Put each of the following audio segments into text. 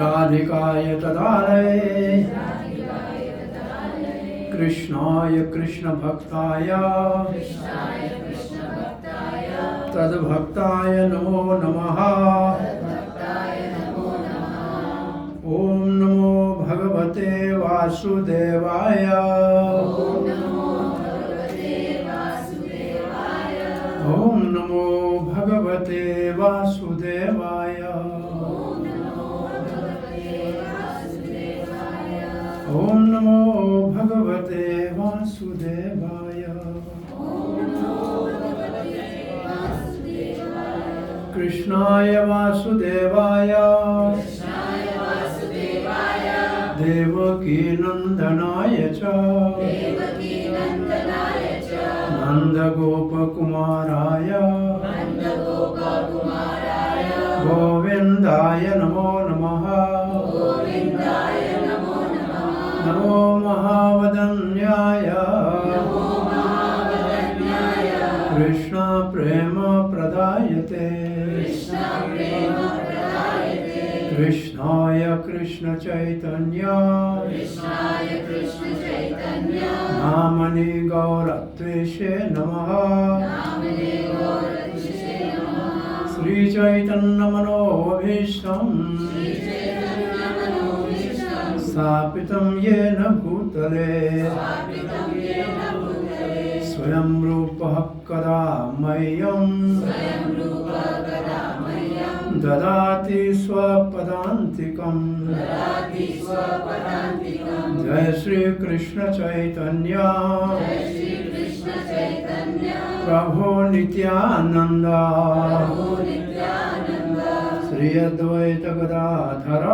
राधिकाय तदालये कृष्णाय कृष्णभक्ताय तद्भक्ताय नमो नमः। ॐ नमो भगवते वासुदेवाय। ॐ नमो भगवते वासुदेवाय। ॐ नमो भगवते वासुदेवाय। कृष्णाय वासुदेवाय देवकी नंदनाय च नंदगोपकुमाराय गोविन्दाय नमो नमः। नमो महावदन्याय कृष्ण प्रेम प्रदायते कृष्णाय कृष्ण चैतन्य नामनि गौरत्वेषे नमः। श्री चैतन्य मनोभीष्टम् स्थापितं येन भूतले स्वयं रूपः कदा मह्यं ददाति स्वपदान्तिकम्। जय श्री कृष्ण चैतन्य प्रभो नित्यानंद श्री अद्वैत गदाधर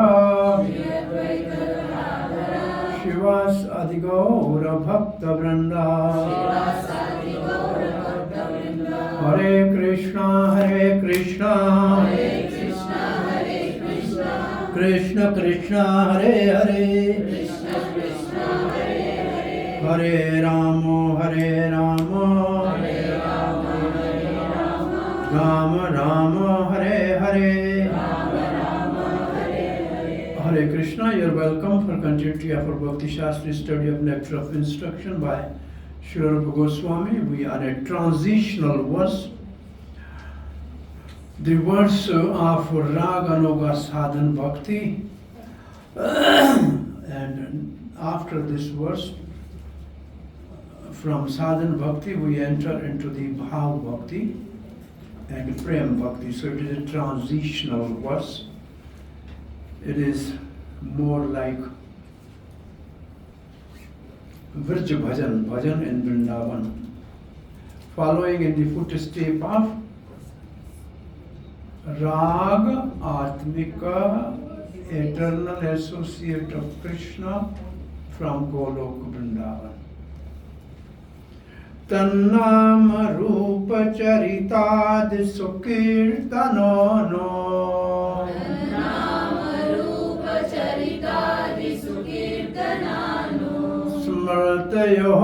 शिवास आदि गौर भक्त वृंदा। हरे Krishna Krishna Krishna Hare Hare Hare Ram Ram Ram Hare Hare. Hare Krishna, you are welcome for continuity of our Bhakti Shastri study of Nectar of Instruction by Srila Rupa Goswami. We are at transitional verse, the verse of Raga Noga Sadhan Bhakti. And after this verse, from Sadhan Bhakti, we enter into the Bhav Bhakti and Prem Bhakti. So it is a transitional verse. It is more like Vraj Bhajan in Vrindavan, following in the footstep of Rag Atmika, eternal associate of Krishna from Golok Vrindavan. Tannam Rupa Charitad Sukirtanono स्मृतयोः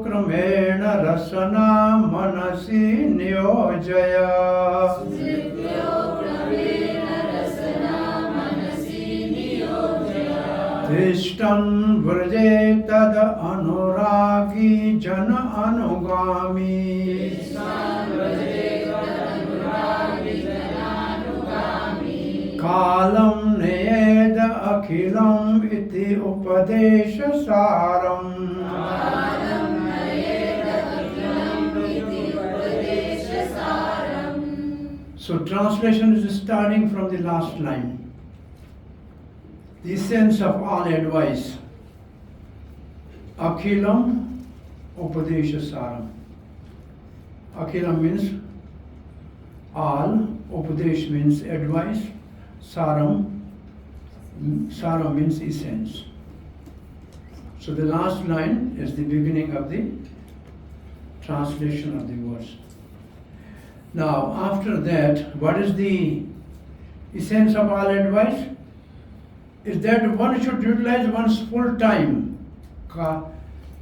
क्रमेण रसना मनसि नियोजया। तिष्ठन् व्रजे तद अनुरागी जन अनुगामी। कालं नेद अखिलम् इति उपदेश सारम्। So translation is starting from the last line. The essence of all advice. Akhilam Upadesha Saram. Akhilam means all, Upadesh means advice, Saram means essence. So the last line is the beginning of the translation of the verse. Now after that, what is the essence of all advice? Is that one should utilize one's full time.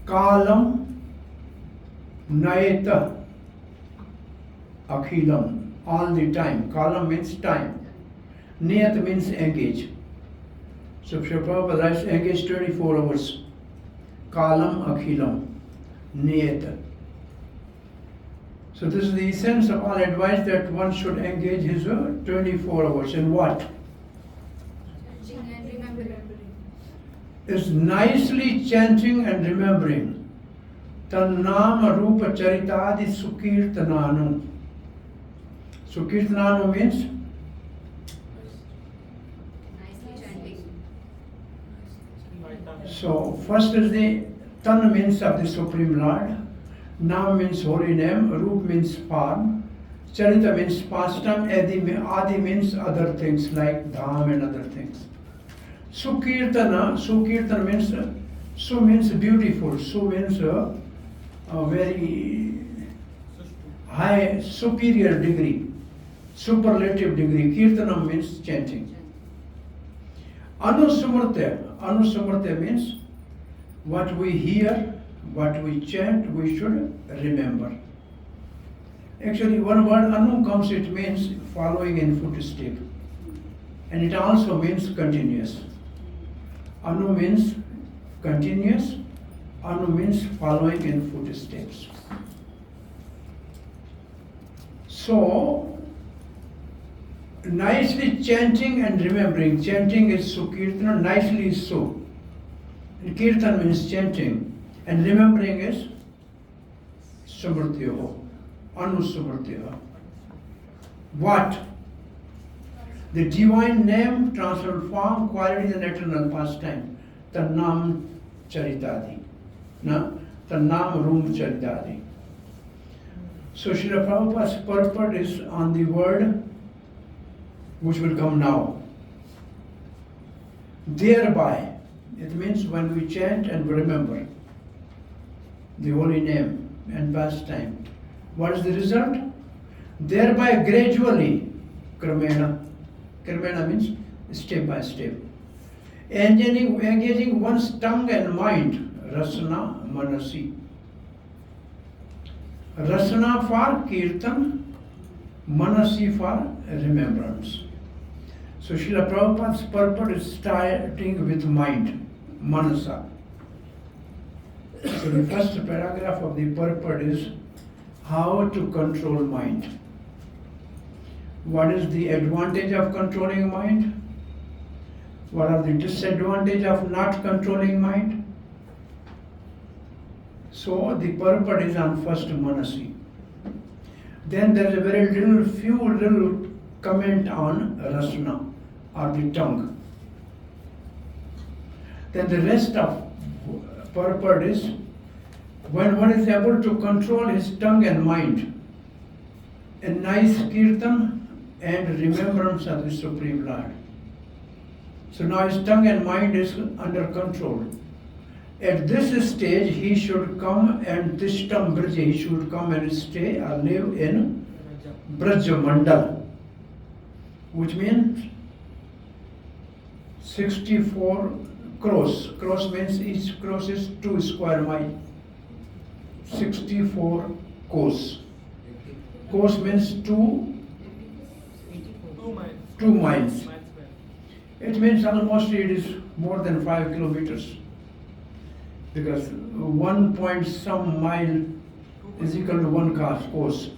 Kalam Naeta Akhilam, all the time. Kalam means time. Niyat means engage. So Srila Prabhupada writes, engage 24 hours. Kalam akhilam. Niyata. So this is the essence of all advice, that one should engage his 24 hours. In what? Chanting and remembering. Is nicely chanting and remembering. Tannama rupa charitadi sukirtananu. Sukirtananu means Nicely chanting. so first is the Tan means of the Supreme Lord, Nam means holy name, Rup means form, Charita means pastime, Adi means other things like Dham and other things. Sukirtana means, Su means beautiful, Su means a very high, superior degree, superlative degree. Kirtanam means chanting. Anusumrte means what we hear, what we chant, we should remember. Actually, one word anu comes, it means following in footstep. And it also means continuous. Anu means continuous, anu means following in footsteps. So, nicely chanting and remembering. Chanting is sukirtana, nicely is so. And kirtan means chanting. And remembering is sumrtyo, anusumrtyo. What? The divine name, transcendental form, qualities and eternal pastime. Tannam charitadi. Tannam rum charitadi. So Srila Prabhupada's purport is on the word which will come now. Thereby, it means when we chant and remember the holy name and pastime. What is the result? Thereby gradually, kramena. Kramena means step by step. Engaging one's tongue and mind, rasana manasi. Rasana for kirtan, manasi for remembrance. So Srila Prabhupada's purport is starting with mind, manasa. So the first paragraph of the purport is how to control mind. What is the advantage of controlling mind? What are the disadvantages of not controlling mind? So the purport is on first manasi. Then there is a very few little comment on rasana, or the tongue. Then the rest of purport is when one is able to control his tongue and mind, a nice kirtan and remembrance of the Supreme Lord. So now his tongue and mind is under control. At this stage he should come and Tishtam Braj, he should come and stay or live in Braj Mandal, which means 64 crores. Crores means each cross is 2 square miles. 64 kos. Kos means 2 miles. It means almost it is more than 5 kilometers. Because 1 point some mile is equal to 1 kos.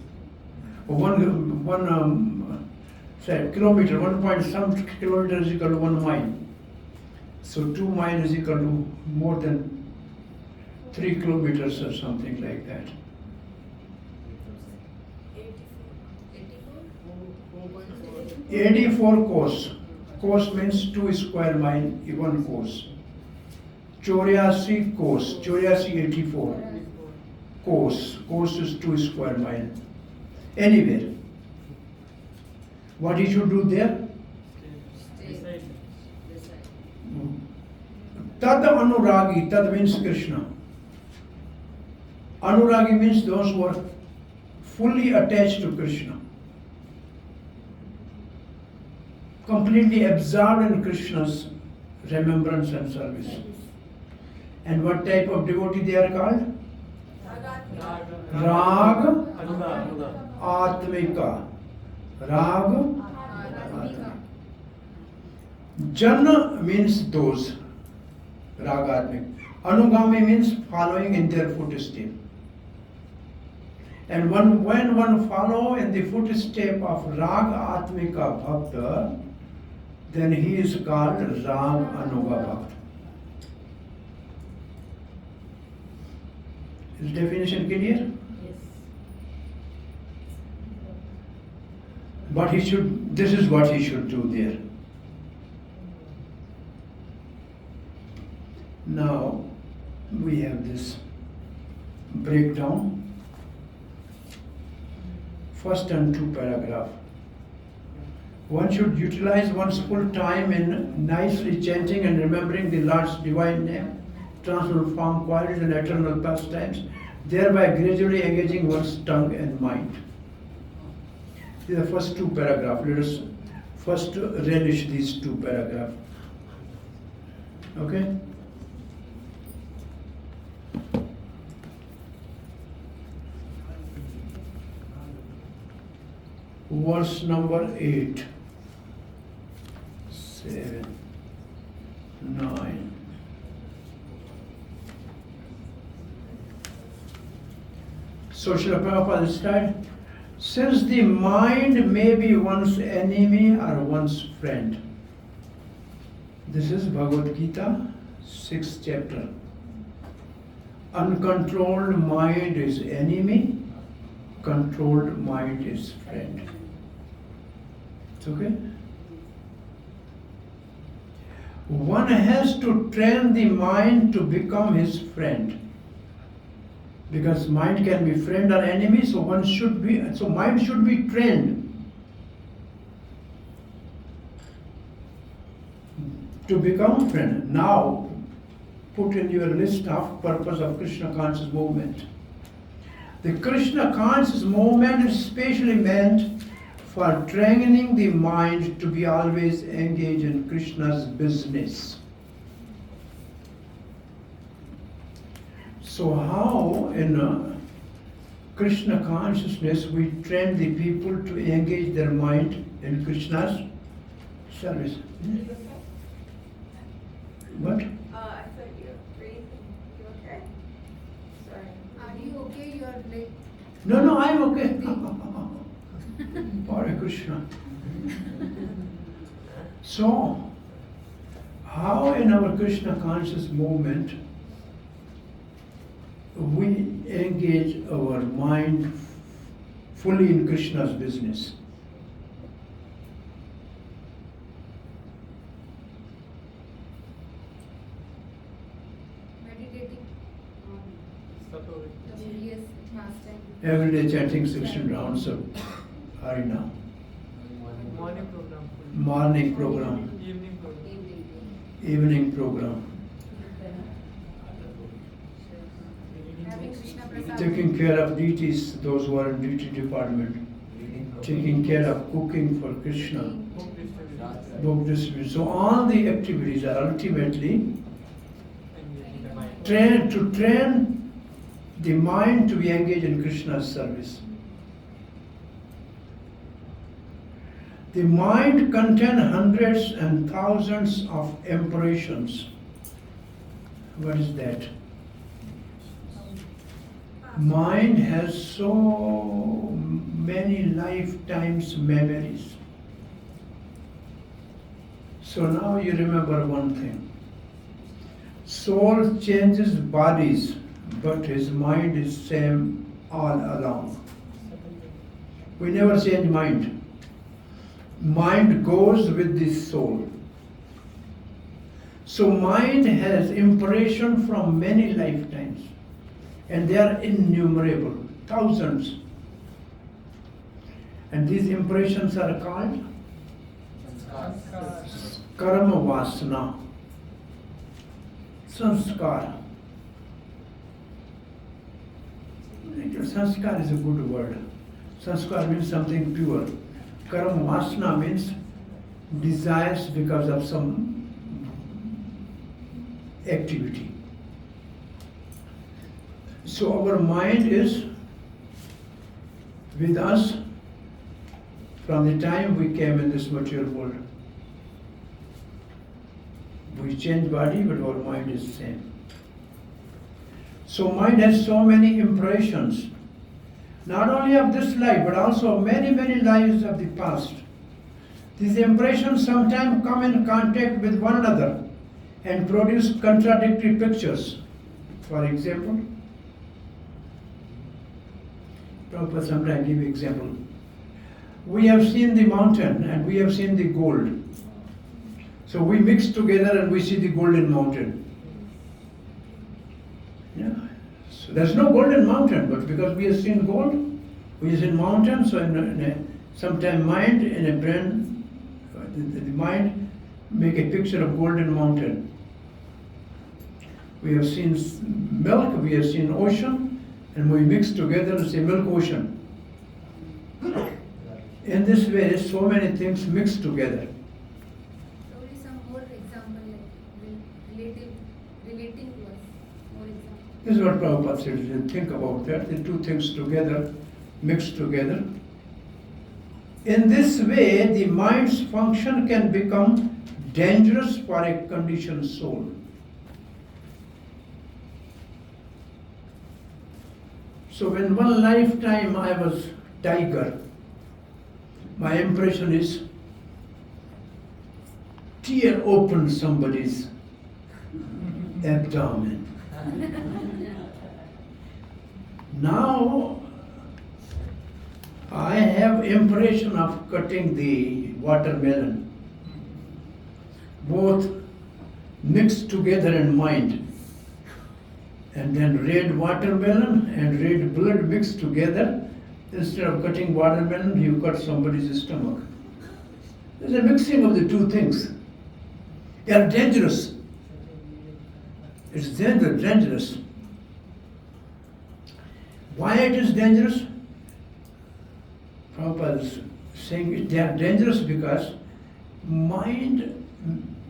Kilometer, 1 point some kilometer is equal to 1 mile. So 2 miles is equal to more than 3 kilometers or something like that. 84 kos. Kos means 2 square mile, 1 kos. 84 kos. 84 kos. Kos is 2 square mile. Anywhere. What he should do there? Tad anuragi, tad means Krishna. Anuragi means those who are fully attached to Krishna. Completely absorbed in Krishna's remembrance and service. And what type of devotee they are called? Rag Atmika. Rag Atmika. Jana means those, ragatmik. Anugami means following in their footstep. And when one follow in the footstep of Raga Atmika Bhakta, then he is called Rag Anuga Bhakta. Is definition clear? But this is what he should do there. Now, we have this breakdown. First and two paragraph. One should utilize one's full time in nicely chanting and remembering the Lord's divine name, transform qualities and eternal pastimes, thereby gradually engaging one's tongue and mind. These are the first two paragraphs. Let us first relish these two paragraphs. Okay? Verse number 8, 7, 9. So Srila Prabhupada started, since the mind may be one's enemy or one's friend. This is Bhagavad Gita, 6th chapter. Uncontrolled mind is enemy, controlled mind is friend. It's okay? One has to train the mind to become his friend. Because mind can be friend or enemy, so mind should be trained to become friend. Now, put in your list of purpose of Krishna conscious movement. The Krishna conscious movement is specially meant for training the mind to be always engaged in Krishna's business. So how in Krishna consciousness we train the people to engage their mind in Krishna's service? What? I thought you were breathing. You okay? Sorry. Are you okay? You are late. No, I'm okay. Hare Krishna. So, how in our Krishna conscious movement we engage our mind fully in Krishna's business? Meditating on the various pastime. Every day chanting 16 rounds of Harina. Morning program. Morning program, Evening program. evening program. Having Krishna Prasad. Taking care of deities, those who are in duty department. Taking care of cooking for Krishna. Book distribution. Book distribution. So all the activities are ultimately Engaging the mind. to train the mind to be engaged in Krishna's service. The mind contains hundreds and thousands of impressions. What is that? Mind has so many lifetimes memories. So now you remember one thing. Soul changes bodies, but his mind is same all along. We never change mind. Mind goes with the soul. So mind has impression from many lifetimes, and they are innumerable, thousands. And these impressions are called karma vasana, sanskar. Sanskar is a good word. Sanskar means something pure. Karma vasana means desires because of some activity. So our mind is with us from the time we came in this material world. We change body, but our mind is same. So mind has so many impressions, not only of this life, but also of many, many lives of the past. These impressions sometimes come in contact with one another and produce contradictory pictures. For example, Prabhupada sometimes give example. We have seen the mountain and we have seen the gold. So we mix together and we see the golden mountain. Yeah. So there's no golden mountain, but because we have seen gold, we have seen mountain, so sometimes mind and a brain, the mind make a picture of golden mountain. We have seen milk, we have seen ocean, and we mix together and say milk ocean. In this way, so many things mix together. Probably some more example like relating to us. More example. This is what Prabhupada said. Think about that. The two things together, mixed together. In this way, the mind's function can become dangerous for a conditioned soul. So when one lifetime I was tiger, my impression is tear open somebody's abdomen. Now I have impression of cutting the watermelon, both mixed together in mind. And then red watermelon and red blood mixed together. Instead of cutting watermelon, you cut somebody's stomach. There's a mixing of the two things. They are dangerous. It's dangerous. Why it is dangerous? Prabhupada is saying they are dangerous because mind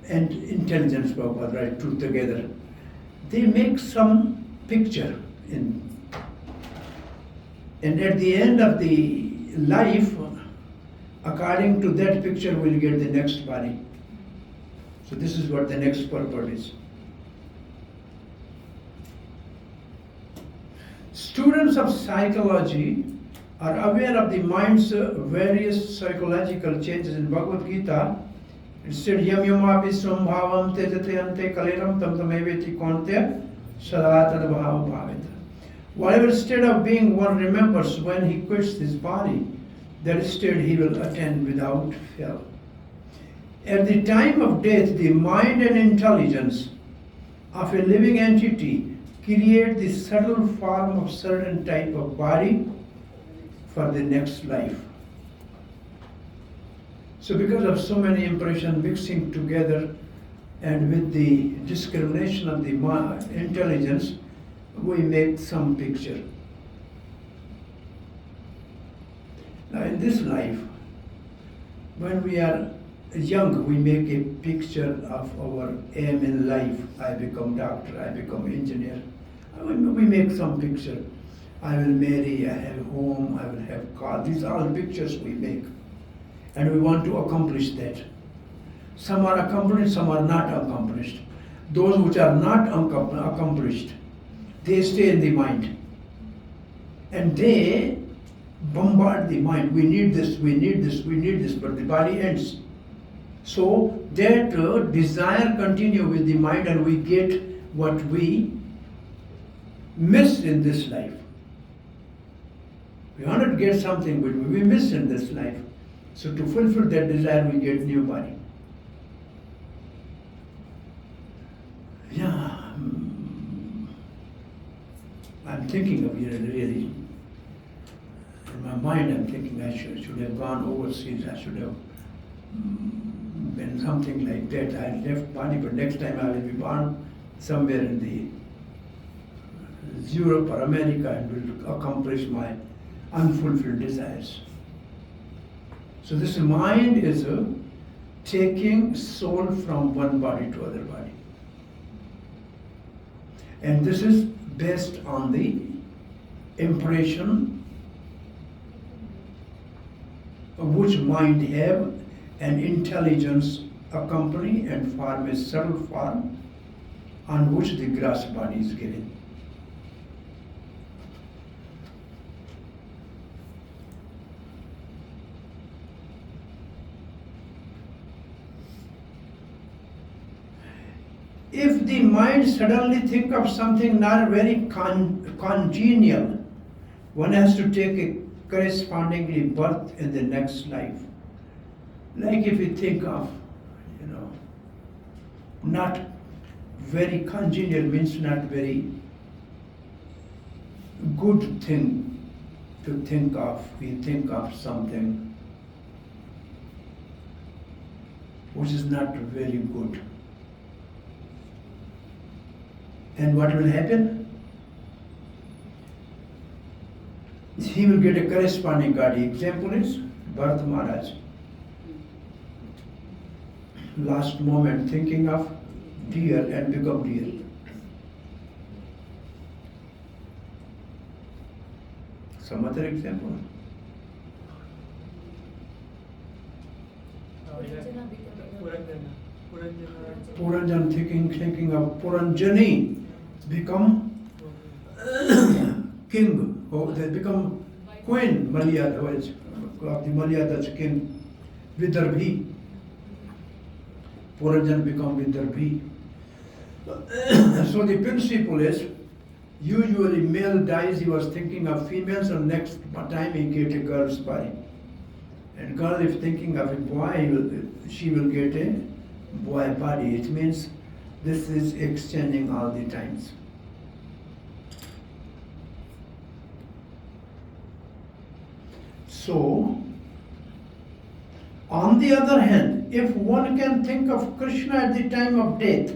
and intelligence, Prabhupada, right, two together. They make some picture and at the end of the life, according to that picture, we'll get the next body. So this is what the next purport is. Students of psychology are aware of the mind's various psychological changes. In Bhagavad Gita, it said, Yam yamapi sambhavam tejate ante kaliram tam tameveti konte sadatad bhava bhavita. Whatever state of being one remembers when he quits this body, that state he will attain without fail. At the time of death, the mind and intelligence of a living entity create the subtle form of certain type of body for the next life. So because of so many impressions mixing together and with the discrimination of the intelligence, we make some picture. Now in this life, when we are young, we make a picture of our aim in life. I become doctor, I become engineer. We make some picture. I will marry, I have a home, I will have car. These are all pictures we make. And we want to accomplish that. Some are accomplished, some are not accomplished. Those which are not accomplished, they stay in the mind. And they bombard the mind. We need this, we need this, we need this, but the body ends. So that desire continue with the mind and we get what we missed in this life. We want to get something, but we missed in this life. So to fulfill that desire, we get new body. Yeah, I'm thinking of it really. In my mind, I'm thinking I should have gone overseas. I should have been something like that. I left body, but next time I will be born somewhere in the Europe or America and will accomplish my unfulfilled desires. So this mind is taking soul from one body to other body. And this is based on the impression which mind have and intelligence accompany and form a subtle form on which the gross body is given. If the mind suddenly think of something not very congenial, one has to take a correspondingly birth in the next life. Like if you think of, not very congenial means not very good thing to think of. We think of something which is not very good. And what will happen? He will get a corresponding body. Example is Bharat Maharaj. Last moment thinking of deer and become deer. Some other example? Puranjan thinking of Puranjani become king, or they become queen, Malyada, of the Malyada's king, Vidarbhi. Puranjan become Vidarbhi. So the principle is, usually male dies, he was thinking of females, and next time he get a girl's body. And girl, if thinking of a boy, she will get a boy body. It means this is exchanging all the times. So, on the other hand, if one can think of Krishna at the time of death,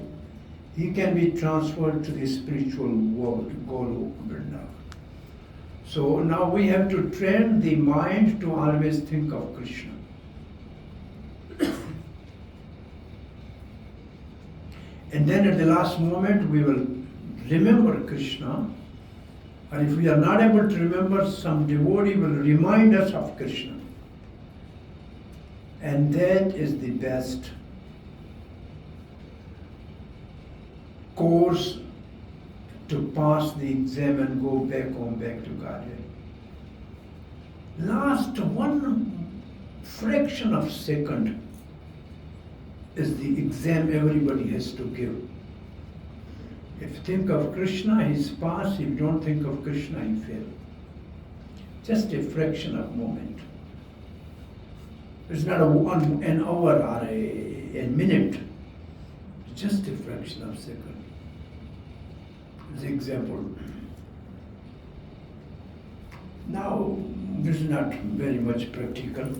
he can be transferred to the spiritual world, Golu, Vrindavan. So now we have to train the mind to always think of Krishna. And then at the last moment we will remember Krishna. And if we are not able to remember, some devotee will remind us of Krishna. And that is the best course to pass the exam and go back home, back to Godhead. Last one fraction of second is the exam everybody has to give. If you think of Krishna, he's passed. If you don't think of Krishna, he failed. Just a fraction of moment. It's not an hour or a minute. Just a fraction of second. As an example. Now, this is not very much practical.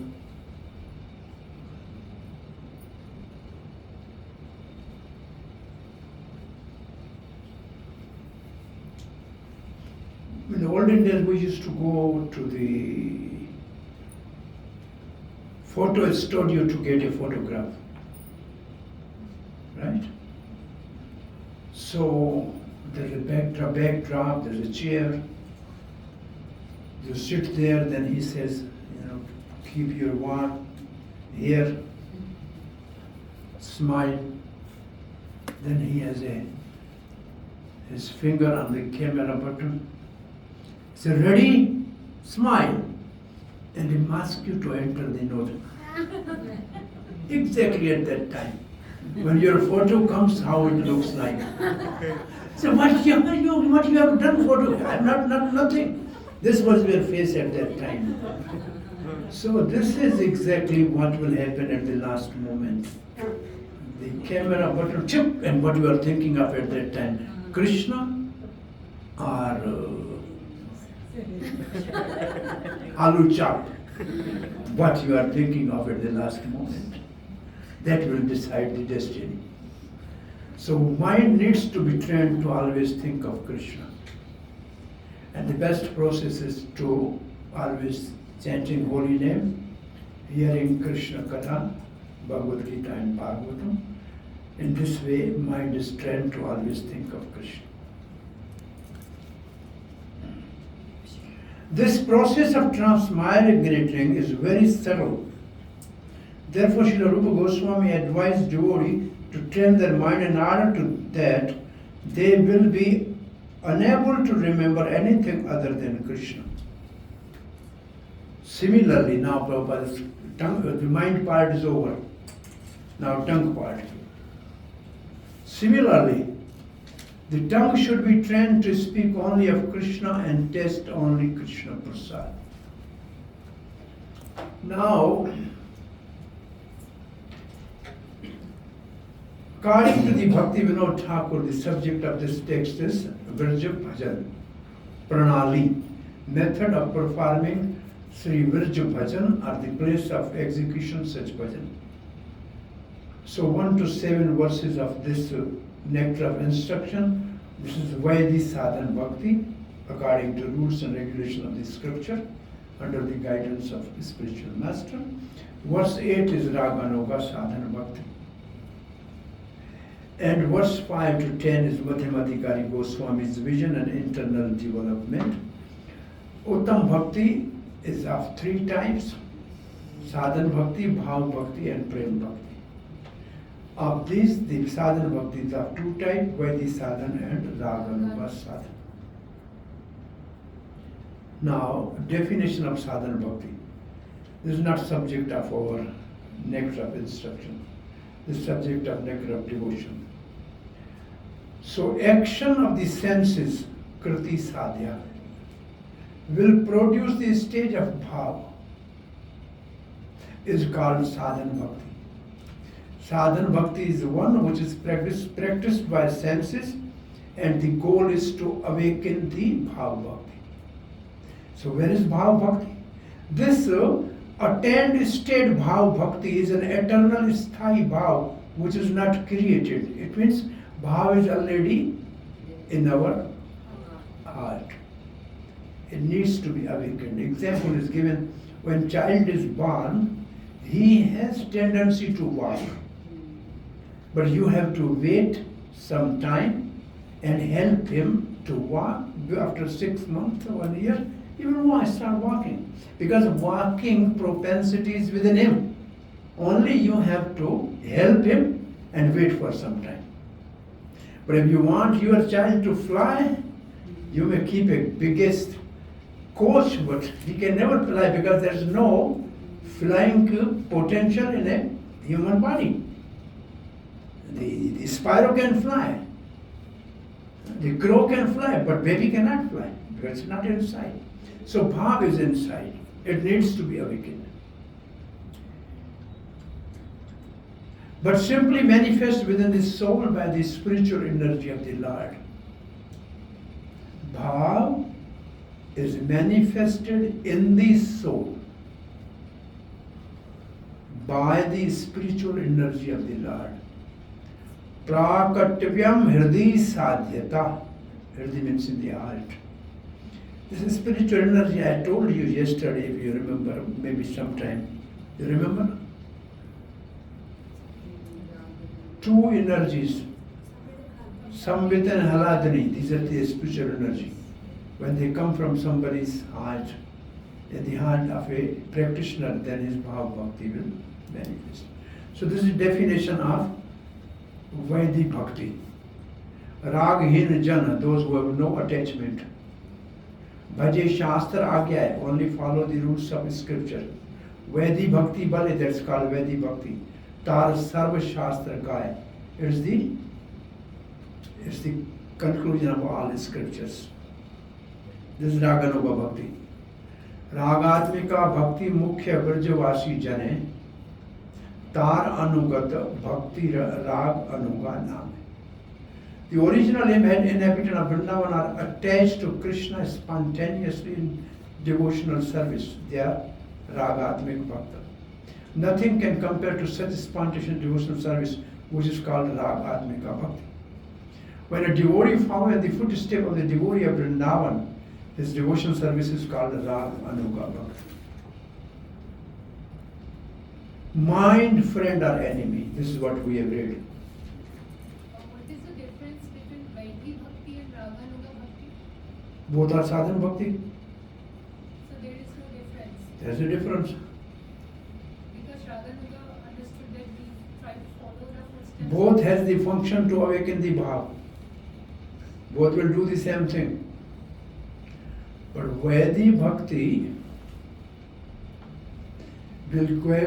In the olden days, we used to go to the photo studio to get a photograph, right? So there's a backdrop, there's a chair. You sit there, then he says, keep your one here, smile. Then he has his finger on the camera button. He says, ready, smile. And he asks you to enter the note. Exactly at that time. When your photo comes, how it looks like. So what you have done photo? I'm not nothing. This was your face at that time. So this is exactly what will happen at the last moment. The camera button, chip, and what you are thinking of at that time. Krishna or aloo chop. What you are thinking of at the last moment. That will decide the destiny. So mind needs to be trained to always think of Krishna. And the best process is to always chanting holy name, hearing Krishna Katha, Bhagavad Gita and Bhagavatam. In this way, mind is trained to always think of Krishna. This process of transmigrating is very subtle. Therefore, Srila Rupa Goswami advised devotee to train their mind in order to that they will be unable to remember anything other than Krishna. Similarly, now Prabhupada's tongue, the mind part is over. Now tongue part. Similarly, the tongue should be trained to speak only of Krishna and taste only Krishna Prasad. Now, according to the Bhakti Vinod Thakur, the subject of this text is Virja Bhajan, Pranali, method of performing Sri Virja Bhajan or the place of execution such bhajan. So 1 to 7 verses of this nectar of instruction, this is Vaidhi Sadhan Bhakti, according to rules and regulations of the scripture, under the guidance of the spiritual master. Verse 8 is Raganoga Sadhana Bhakti. And verse 5 to 10 is Madhyamadikari Goswami's vision and internal development. Uttam Bhakti is of 3 types: Sadhan Bhakti, Bhav Bhakti and Prem Bhakti. Of these, the Sadhan Bhakti is of 2 types, Vaidhi Sadhan and Raganuga Sadhan. Now, definition of Sadhana Bhakti. This is not subject of our nectar of instruction. This is subject of nectar of devotion. So, action of the senses, Kriti Sadhya, will produce the stage of Bhav, is called Sadhana Bhakti. Sadhana Bhakti is the one which is practiced by senses, and the goal is to awaken the Bhav Bhakti. So where is Bhav Bhakti? This attained state Bhav Bhakti is an eternal sthai Bhav which is not created. It means Bhav is already in our heart. It needs to be awakened. Example is given: when child is born, he has tendency to walk. But you have to wait some time and help him to walk. After 6 months or 1 year, he will start walking. Because walking propensity is within him. Only you have to help him and wait for some time. But if you want your child to fly, you may keep a biggest coach, but he can never fly because there is no flying potential in a human body. The sparrow can fly, the crow can fly, but baby cannot fly because it's not inside. So Bhav is inside. It needs to be awakened. But simply manifest within the soul by the spiritual energy of the Lord. Bhav is manifested in the soul by the spiritual energy of the Lord. Prakatyam Hriday Sadhyata. Hriday means in the heart. This is spiritual energy. I told you yesterday, if you remember, maybe sometime. You remember? 2 energies. Samvit and Haladani. These are the spiritual energy. When they come from somebody's heart, in the heart of a practitioner, then his Bhav Bhakti will manifest. So this is definition of Vaidhi Bhakti. Raghin Jana, those who have no attachment. Bhaje Shastra Agya, only follow the rules of scripture. Vaidhi Bhakti Bale, that's called Vaidhi Bhakti. Tar Sarva Shastra Gaya. It's the conclusion of all the scriptures. This is Raganuga Bhakti. Ragatmika Bhakti Mukhya Vrjavasi Jane. Tar Anugat Bhakti Rag Anuga Nam. The original inhabitants of Vrindavan are attached to Krishna spontaneously in devotional service. They are Ragatmik Bhakta. Nothing can compare to such spontaneous devotional service, which is called Ragatmika Bhakti. When a devotee follows the footstep of the devotee of Vrindavan, his devotional service is called Rag Anuga Bhakti. Mind, friend or enemy. This is what we have read. What is the difference between Vaidhi Bhakti and Raganuga Bhakti? Both are sadhana bhakti. So there is no difference There's a difference. because Raganuga Both has the function to awaken the bhav. Both will do the same thing. But Vaidhi Bhakti will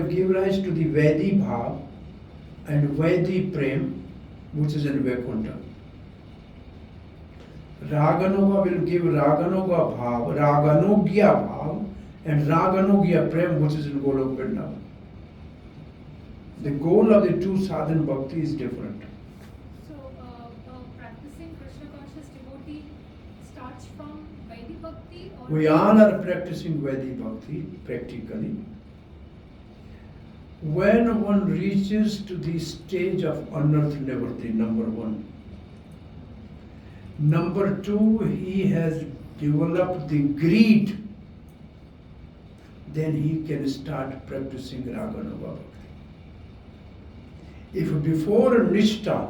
give rise to the Vaidhi Bhav and Vaidhi Prem, which is in Vaikuntha. Raganuga will give Raganuga Bhav, Raganugya Bhav, and Raganugya Prem, which is in Golok Vrindavan. The goal of the two sadhana bhakti is different. So, practicing Krishna conscious devotee starts from Vaidhi Bhakti or? We all are practicing Vaidhi Bhakti practically. When one reaches to the stage of unearthed nivritti, number one. Number two, he has developed the greed. Then he can start practicing Raganuga Bhakti. If before Nishtha,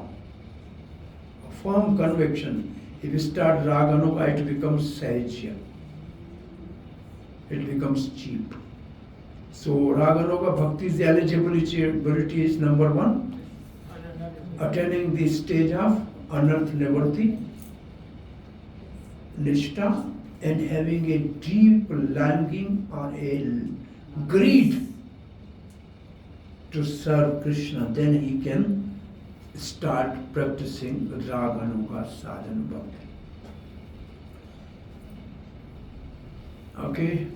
a firm conviction, if you start Raganuga, it becomes Sahajya. It becomes cheap. So Raganuga Bhakti's eligibility is number one, attaining the stage of Anarth Nivritti, Nishtha, and having a deep longing or a greed to serve Krishna. Then he can start practicing Raganuga Sadhana Bhakti. Okay?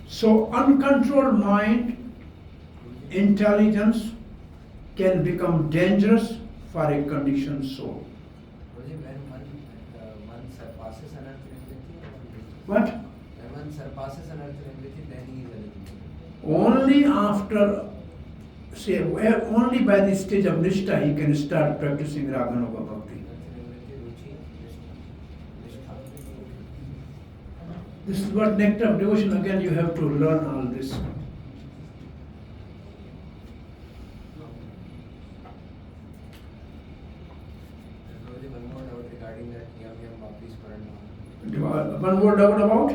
So uncontrolled mind, intelligence can become dangerous for a conditioned soul. When one surpasses anartha nivritti, What? when one surpasses anartha nivritti, then he is eligible. Only after, say, only by the stage of Nishtha he can start practicing Raganuga Bhakti. Anartha nivritti, ruchi, nishtha. This is what nectar of devotion. Again, you have to learn all this. There's only one more doubt regarding that yam yam vapi smaran bhava. One more doubt about?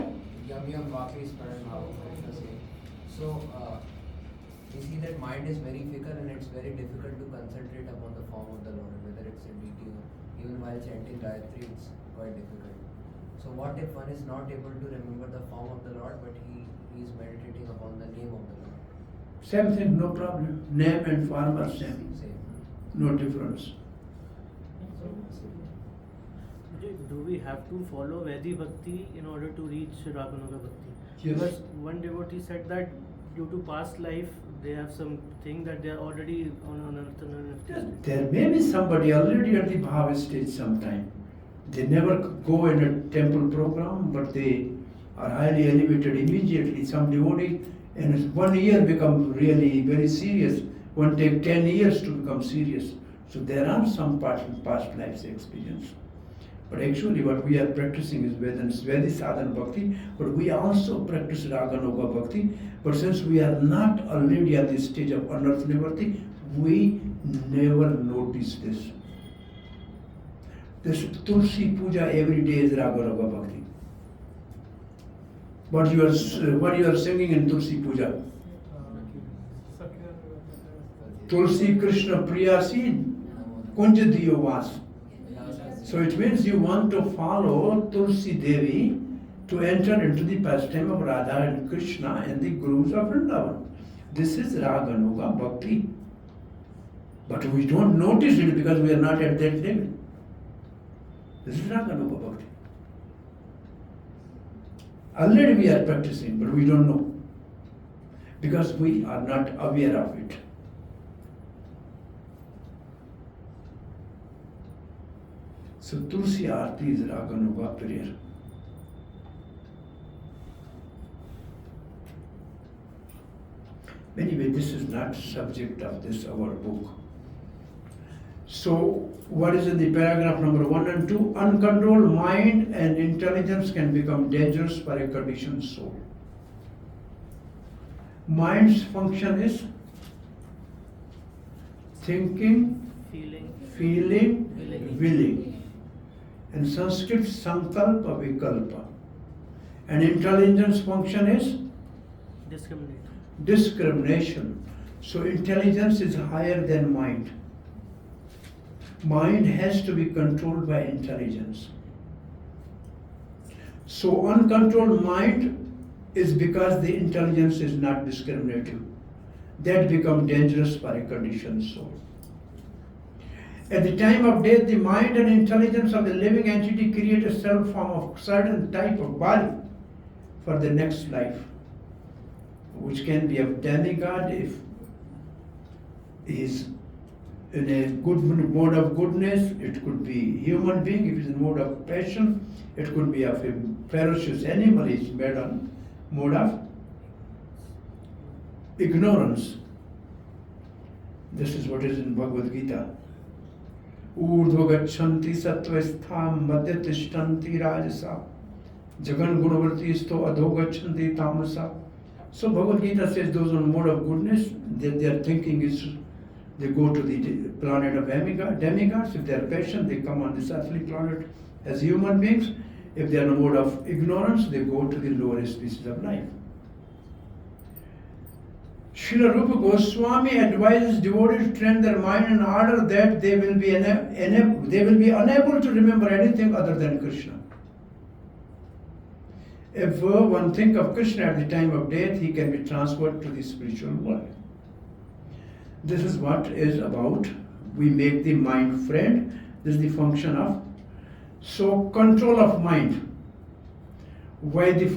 Yam yam vapi smaran bhava, Krishna says. So, we see that mind is very fickle and it's very difficult to concentrate upon the form of the Lord, whether it's a deity or even while chanting Gayatri, it's quite difficult. So what if one is not able to remember the form of the Lord, but he is meditating upon the name of the Lord? Same thing, no problem. Name and form are same. Same. No difference. Do we have to follow Vaidhi Bhakti in order to reach Raganuga Bhakti? Yes. Because one devotee said that due to past life, they have something that they are already on another. There may be somebody already at the Bhava stage sometime. They never go in a temple program, but they are highly elevated immediately. Some devotee in 1 year become really very serious. One take 10 years to become serious. So there are some past lives experience. But actually what we are practicing is Vaidhi Sadhana Bhakti, but we also practice Raganuga Bhakti. But since we are not already at the stage of Anartha Nivritti, we never notice this. This Tulsi Puja every day is Raganuga Bhakti. What you are singing in Tulsi Puja? Tulsi Krishna Priyasi Kunja Diyo Vas. So it means you want to follow Tulsi Devi to enter into the pastime of Radha and Krishna and the Gurus of Vrindavan. This is Raganuga Bhakti. But we don't notice it because we are not at that level. This is Raganuga Bhakti. Already we are practicing, but we don't know. Because we are not aware of it. So Tulsi Aarti is Raganuga prayer. Anyway, this is not subject of this our book. So what is in the paragraph number 1 and 2? Uncontrolled mind and intelligence can become dangerous for a conditioned soul. Mind's function is thinking, feeling, willing. In Sanskrit, sankalpa, vikalpa. And intelligence function is discrimination. So intelligence is higher than mind. mind has to be controlled by intelligence. So uncontrolled mind is because the intelligence is not discriminative. That becomes dangerous for a conditioned soul. At the time of death, the mind and intelligence of the living entity create a self form of certain type of body for the next life, which can be of demigod if he is in a good mode of goodness. It could be human being if he is in mode of passion. It could be of a ferocious animal. He is made on mode of ignorance. This is what is in Bhagavad Gita. Urdhva gachanti sattvastham madhya tishtanti rajasa jagan gunavarti sto adho gachanti tamasa. So Bhagavad Gita says those on mode of goodness, their thinking is they go to the planet of demigods. If they are patient, they come on this earthly planet as human beings. If they are in a mode of ignorance, they go to the lower species of life. Srila Rupa Goswami advises devotees to train their mind in order that they will be unable to remember anything other than Krishna. If one think of Krishna at the time of death, he can be transferred to the spiritual world. This is what is about. We make the mind friend. This is the function of. So control of mind. Vaidhi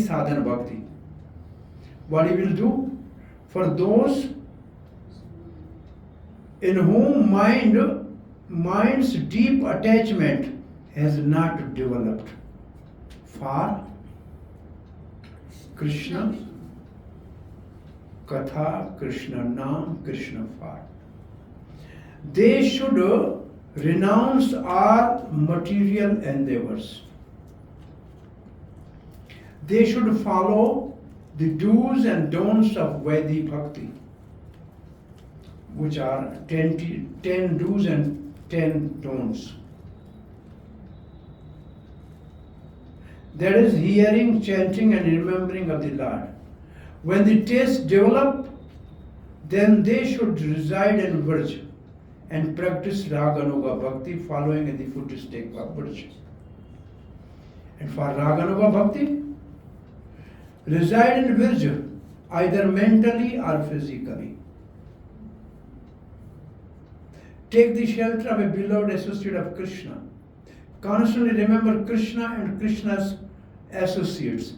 sadhana bhakti. What he will do? For those in whom mind's deep attachment has not developed for Krishna Katha, Krishna Nam, Krishna Far. They should renounce all material endeavors. They should follow the do's and don'ts of Vaidhi Bhakti, which are 10 do's and 10 don'ts. That is hearing, chanting and remembering of the Lord. When the taste develop, then they should reside in Vraj and practice Raganuga Bhakti following in the footsteps of Vraj. And for Raganuga Bhakti, reside in Vraj either mentally or physically. Take the shelter of a beloved associate of Krishna. Constantly remember Krishna and Krishna's associates.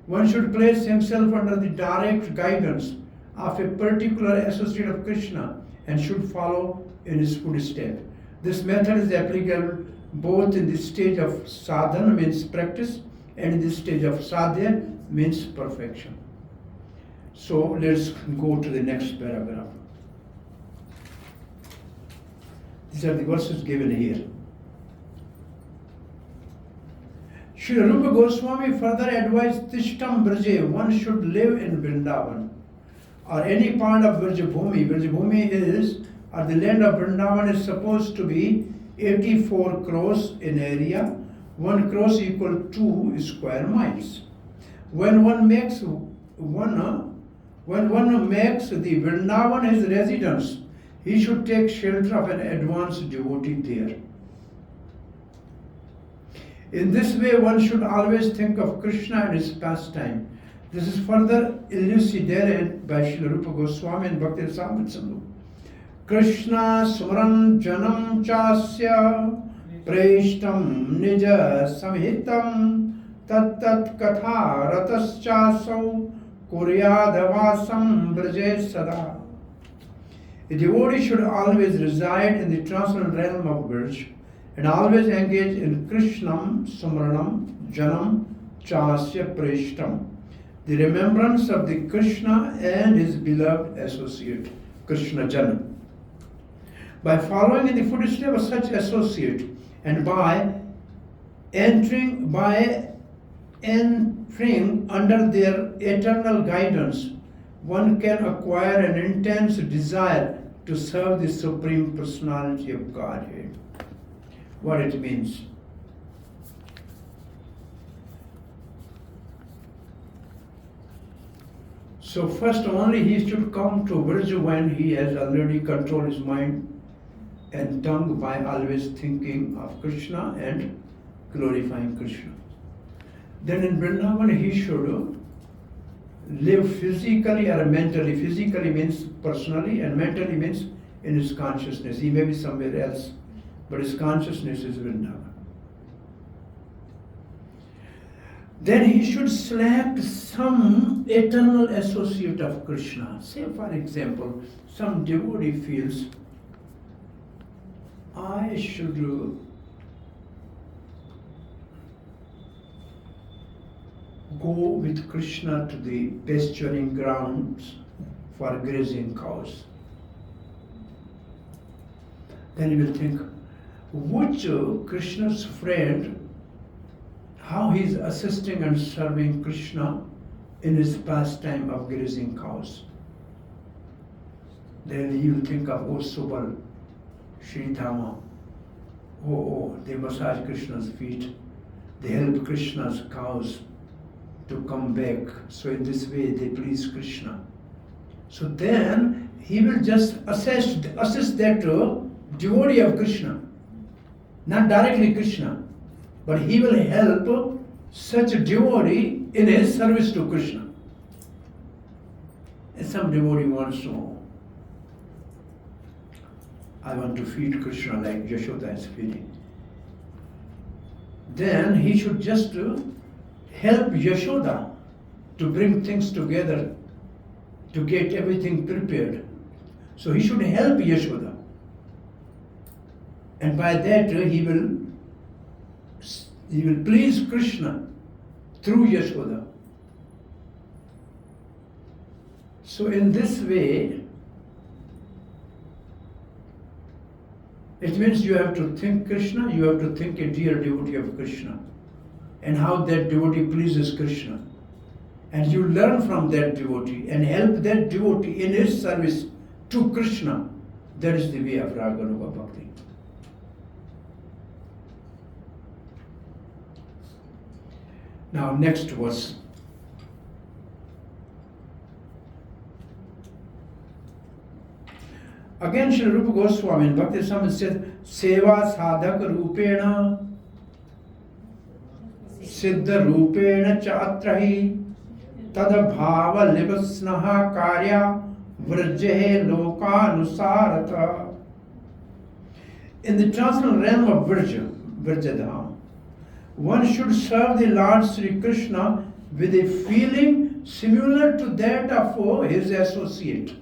One should place himself under the direct guidance of a particular associate of Krishna and should follow in his footsteps. This method is applicable both in the stage of sadhana, means practice, and in the stage of sadhya, means perfection. So let's go to the next paragraph. These are the verses given here. Srila Rupa Goswami further advised Tishtam Braje, one should live in Vrindavan or any part of Vrajabhumi. Vrajabhumi is, or the land of Vrindavan is supposed to be 84 crores in area. 1 crore equal 2 square miles. When one makes the Vrindavan his residence, he should take shelter of an advanced devotee there. In this way, one should always think of Krishna and his pastime. This is further elucidated by Srila Rupa Goswami and Bhakti Rasamrita Sindhu. Krishna Smaran Janam Chasya Preshtam Nija Samhitam Tat Katha Rataschaso Kuryadavasam Braje Sada. A devotee should always reside in the transcendental realm of Vraj and always engage in Krishnam, Smaranam, Janam, Chasya Preshtam, the remembrance of the Krishna and his beloved associate, Krishna Janam. By following in the footsteps of such associate and by entering under their eternal guidance, one can acquire an intense desire to serve the Supreme Personality of Godhead. What it means. So first only he should come to Vraj when he has already controlled his mind and tongue by always thinking of Krishna and glorifying Krishna. Then in Vrindavan he should live physically or mentally. Physically means personally, and mentally means in his consciousness. He may be somewhere else, but his consciousness is Vrindavan. Then he should select some eternal associate of Krishna. Say, for example, some devotee feels, I should go with Krishna to the pasturing grounds for grazing cows. Then he will think, which Krishna's friend, how he is assisting and serving Krishna in his pastime of grazing cows. Then he will think of, oh Subal, Sridhama, oh, they massage Krishna's feet, they help Krishna's cows to come back. So in this way they please Krishna. So then he will just assist that devotee of Krishna, not directly Krishna, but he will help such a devotee in his service to Krishna. And some devotee wants to, I want to feed Krishna like Yashoda is feeding. Then he should just help Yashoda to bring things together, to get everything prepared. So he should help Yashoda. And by that he will please Krishna through Yashoda. So in this way, it means you have to think Krishna, you have to think a dear devotee of Krishna, and how that devotee pleases Krishna. And you learn from that devotee and help that devotee in his service to Krishna. That is the way of Raganuga Bhakti. Now next verse. Again Srila Rupa Goswami in Bhakti Samhita said, Seva sadhak rupena siddha rupena cha atrahi tada bhava libasnaha karya vrajhe lokanusarata. In the transcendental realm of Vrajadham, one should serve the Lord Sri Krishna with a feeling similar to that of his associate.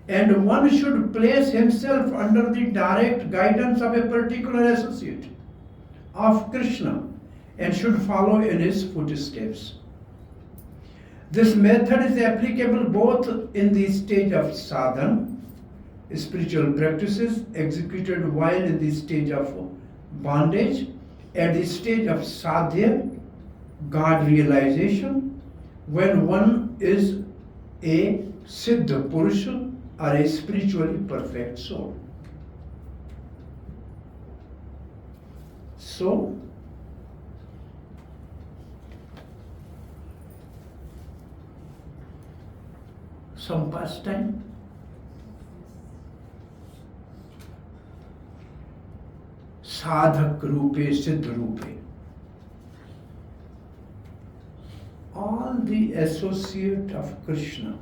And one should place himself under the direct guidance of a particular associate of Krishna and should follow in his footsteps. This method is applicable both in the stage of sadhana, spiritual practices executed while in the stage of bondage, at the stage of sadhya, God realization, when one is a siddha purusha or a spiritually perfect soul. So, some pastime. Sadhak rupe, siddha rupe. All the associate of Krishna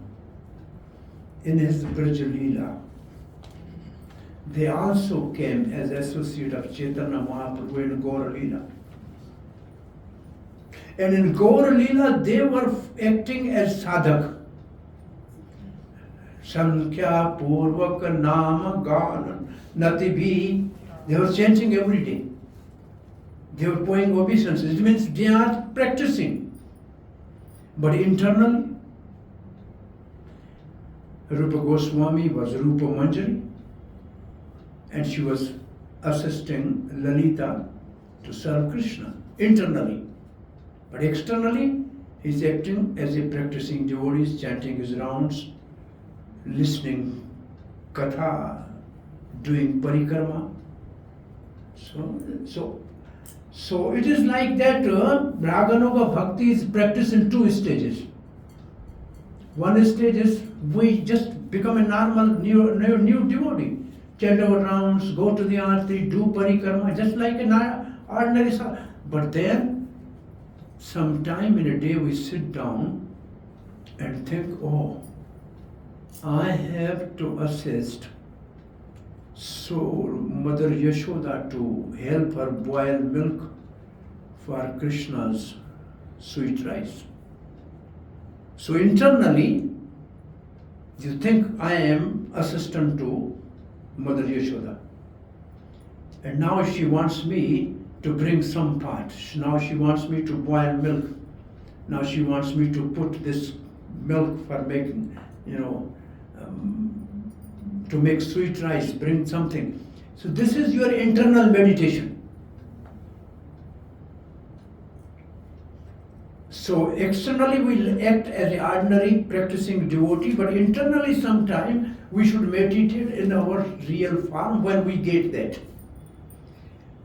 in his Braja Leela, they also came as associate of Chaitanya Mahaprabhu in Gaura Leela. And in Gaura Leela, they were acting as sadhak. Sankhya Purvaka Nama Gana Natibhi. They were chanting every day. They were pouring obeisances. It means they are practicing. But internally, Rupa Goswami was Rupa Manjari, and she was assisting Lalita to serve Krishna internally. But externally, he is acting as a practicing devotee, chanting his rounds, listening katha, doing parikrama. So it is like that Raganuga Bhakti is practiced in two stages. One stage is we just become a normal new devotee. Chant our rounds, go to the arti, do parikrama, just like an ordinary. But then, sometime in a day we sit down and think, oh, I have to assist so Mother Yashoda to help her boil milk for Krishna's sweet rice. So internally, you think I am assistant to Mother Yashoda. And now she wants me to bring some part. Now she wants me to boil milk. Now she wants me to put this milk for making, to make sweet rice, bring something. So this is your internal meditation. So externally we act as an ordinary practicing devotee, but internally sometime we should meditate in our real form when we get that.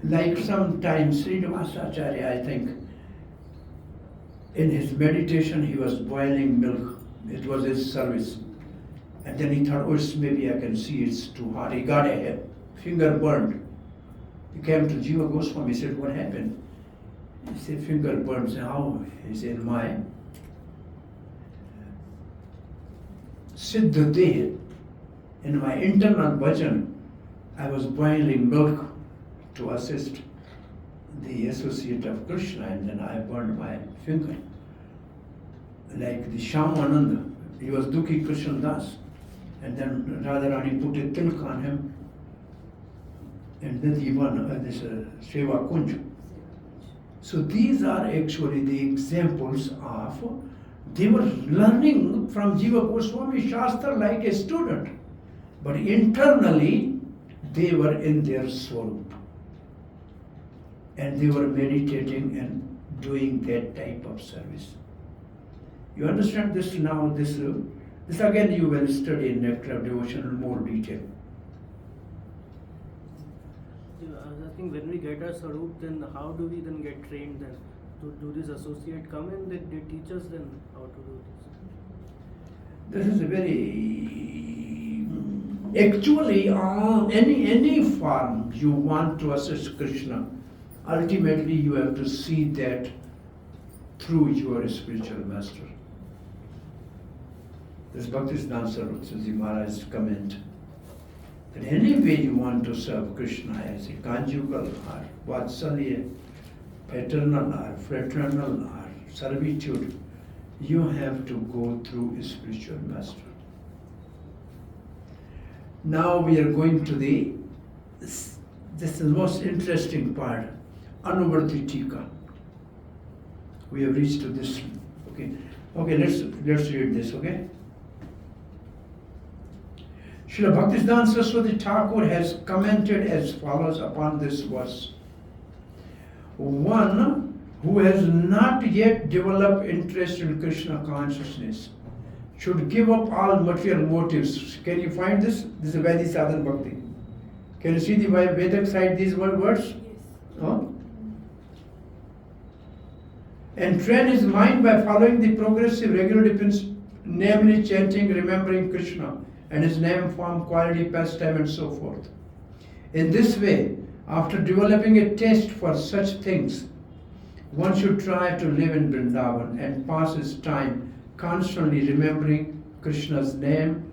Like sometimes Srinivasacharya, I think, in his meditation he was boiling milk. It was his service. And then he thought, oh, maybe I can see it's too hot. He got a finger burned. He came to Jiva Goswami, he said, what happened? He said, finger burned. Said, how? He said, my Siddha Deha, in my internal bhajan, I was boiling milk to assist the associate of Krishna, and then I burned my finger. Like the Shyamananda, he was Dukhi Krishna Das, and then Radharani put a tilk on him, and then he won this Seva Kunj. So these are actually the examples of, they were learning from Jiva Goswami Shastra like a student, but internally they were in their swarup. And they were meditating and doing that type of service. You understand this now? This again you will study in Nectar of Devotion in more detail. I was asking, when we get our Sarup, then how do we then get trained then to do this associate come and they teach us then how to do this? This is a very, actually any form you want to assist Krishna, ultimately you have to see that through your spiritual master. This Bhaktisiddhanta Saraswati Maharaj's comment that any way you want to serve Krishna as a conjugal or vatsalya, paternal or fraternal or servitude, you have to go through a spiritual master. Now we are going to this is the most interesting part, Anuvarti Tika. We have reached to this. Okay, let's read this. Okay. Srila Bhaktisiddhanta Saraswati Thakur has commented as follows upon this verse. One who has not yet developed interest in Krishna consciousness should give up all material motives. Can you find this? This is a Vedic sadhana bhakti. Can you see the Vedic side, these words? Yes. Huh? And train his mind by following the progressive regular principles, namely chanting, remembering Krishna and his name, form, quality, pastime, and so forth. In this way, after developing a taste for such things, one should try to live in Vrindavan and pass his time constantly remembering Krishna's name,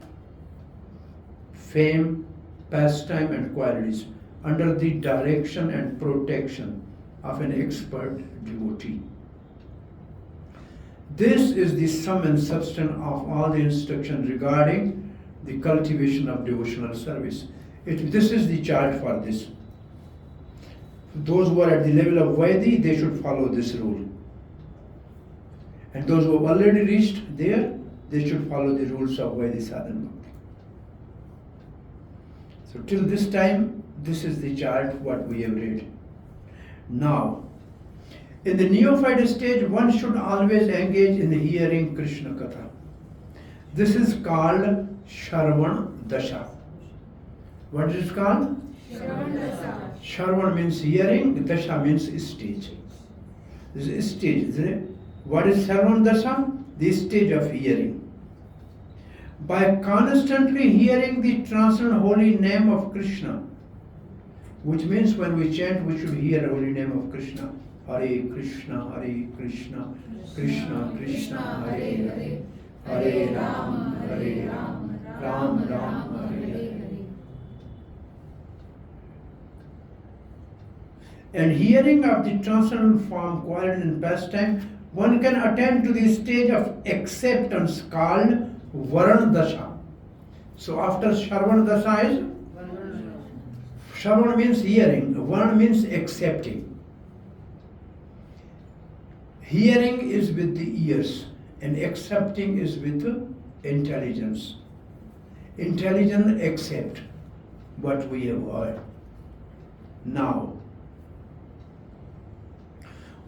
fame, pastime, and qualities under the direction and protection of an expert devotee. This is the sum and substance of all the instruction regarding the cultivation of devotional service. This is the chart for this. Those who are at the level of Vaidhi, they should follow this rule. And those who have already reached there, they should follow the rules of Vaidhi Sadhana Bhakti. So till this time, this is the chart what we have read. Now, in the neophyte stage, one should always engage in the hearing Krishna Katha. This is called Shravan Dasha. What is it called? Shravan means hearing, Dasha means stage. This is stage, isn't it? What is Shravan Dasha? The stage of hearing. by constantly hearing the transcendent holy name of Krishna, which means when we chant, we should hear the holy name of Krishna. Hare Krishna, Hare Krishna, Krishna Krishna, Hare Hare, Hare Rama, Hare Rama, Rama Rama, Hare Hare. And hearing of the transcendental form, quality and pastime, one can attain to the stage of acceptance called Varana Dasha. So after Shravana Dasha is, Shravana means hearing, Varana means accepting. Hearing is with the ears and accepting is with the intelligence. Intelligence accept what we have heard. Now,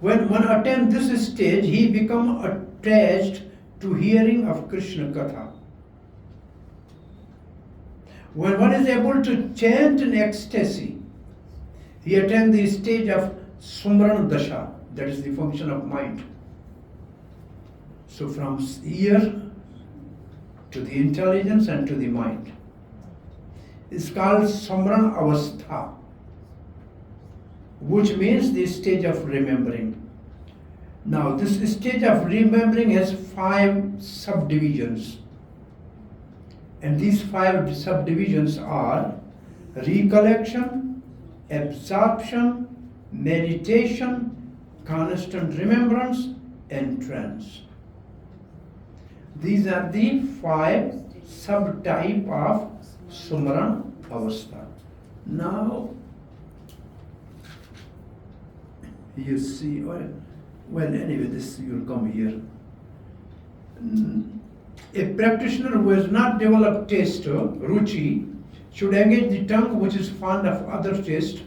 when one attains this stage, he becomes attached to hearing of Krishna Katha. When one is able to chant in ecstasy, he attains the stage of Sumran Dasha, that is the function of mind. So from ear to the intelligence and to the mind. It's called Samran Avastha, which means the stage of remembering. Now, this stage of remembering has 5 subdivisions. And these 5 subdivisions are recollection, absorption, meditation, constant remembrance, and trance. These are the 5 subtype of Sumran Avastha. Now, you see, well anyway, this you'll come here. A practitioner who has not developed taste, ruchi, should engage the tongue which is fond of other taste,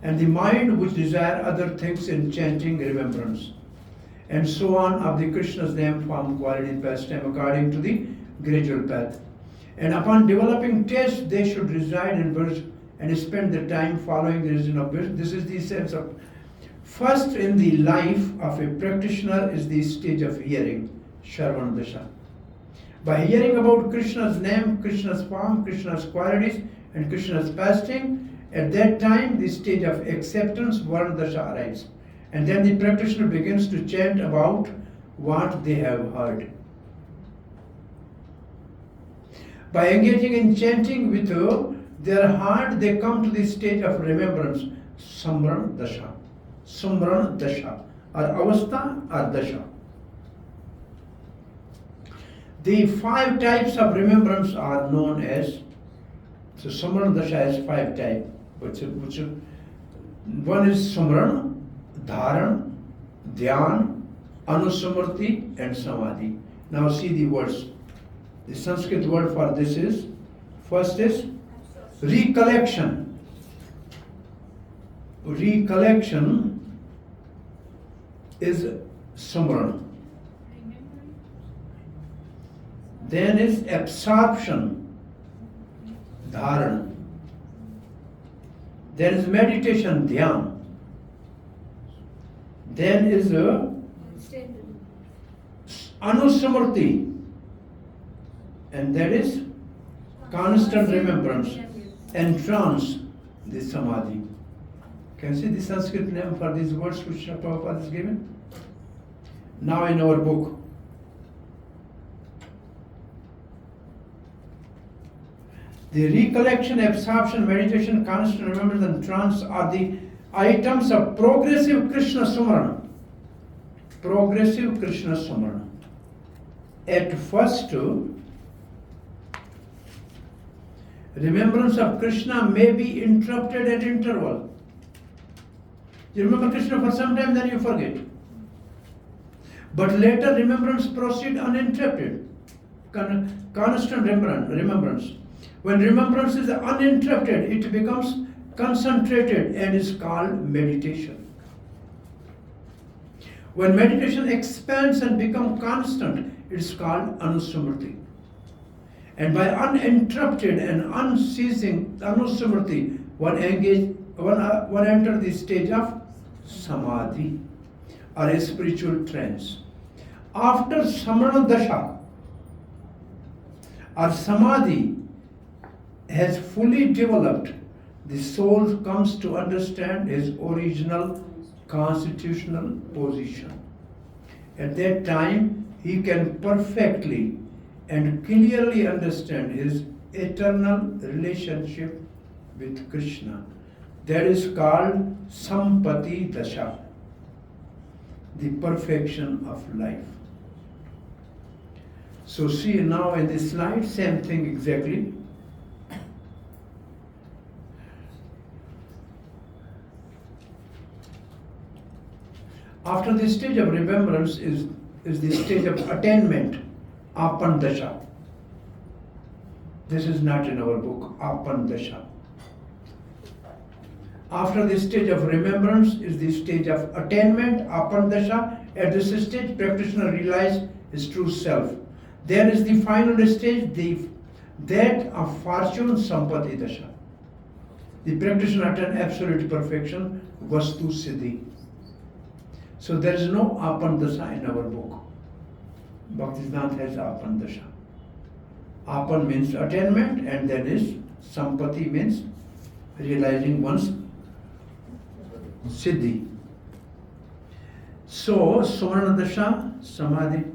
and the mind which desire other things in chanting remembrance, and so on of the Krishna's name, form, quality, pastime, according to the gradual path. And upon developing taste, they should reside in verse and spend their time following the reason of verse. This is the sense of first in the life of a practitioner is the stage of hearing, Shravana Dasha. By hearing about Krishna's name, Krishna's form, Krishna's qualities, and Krishna's pastime, at that time the stage of acceptance, Varana Dasha, arrives. And then the practitioner begins to chant about what they have heard. By engaging in chanting with their heart, they come to the stage of remembrance, Samran Dasha. Sumran Dasha, or Avastha or Dasha. The 5 types of remembrance are known as, so Sumran Dasha has 5 types. One is Sumran, Dharan, Dhyan, Anusmriti, and Samadhi. Now see the words. The Sanskrit word for this is, first is recollection. Recollection is Sumran. Then is absorption, Dharan. Then is meditation, Dhyan. Then is Anusmriti, and that is constant remembrance, and trance, the Samadhi. Can you see the Sanskrit name for these words which Prabhupada is given? Now in our book. The recollection, absorption, meditation, constant remembrance, and trance are the items of progressive Krishna Sumrana. Progressive Krishna Sumrana. At first, remembrance of Krishna may be interrupted at interval. You remember Krishna for some time, then you forget. But later remembrance proceeds uninterrupted. Constant remembrance. When remembrance is uninterrupted, it becomes concentrated and is called meditation. When meditation expands and becomes constant, it is called Anusmriti. And by uninterrupted and unceasing Anusmriti, one enters the stage of Samadhi, or a spiritual trance. After Samana Dasha, or samadhi has fully developed, the soul comes to understand his original constitutional position. At that time, he can perfectly and clearly understand his eternal relationship with Krishna. That is called Sampati Dasha, the perfection of life. So see now in this slide, same thing exactly. After the stage of remembrance is the stage of attainment, Apan Dasha. This is not in our book, Apan Dasha. After the stage of remembrance is the stage of attainment, Apan Dasha. At this stage, practitioner realizes his true self. Then is the final stage, that of fortune, Sampati Dasha. The practitioner attains absolute perfection, Vastu Siddhi. So there is no Apan Dasha in our book. Bhaktisiddhanta has Apan Dasha. Apan means attainment, and then is Sampati means realizing one's Siddhi. So, Suvarna Dasha, Samadhi.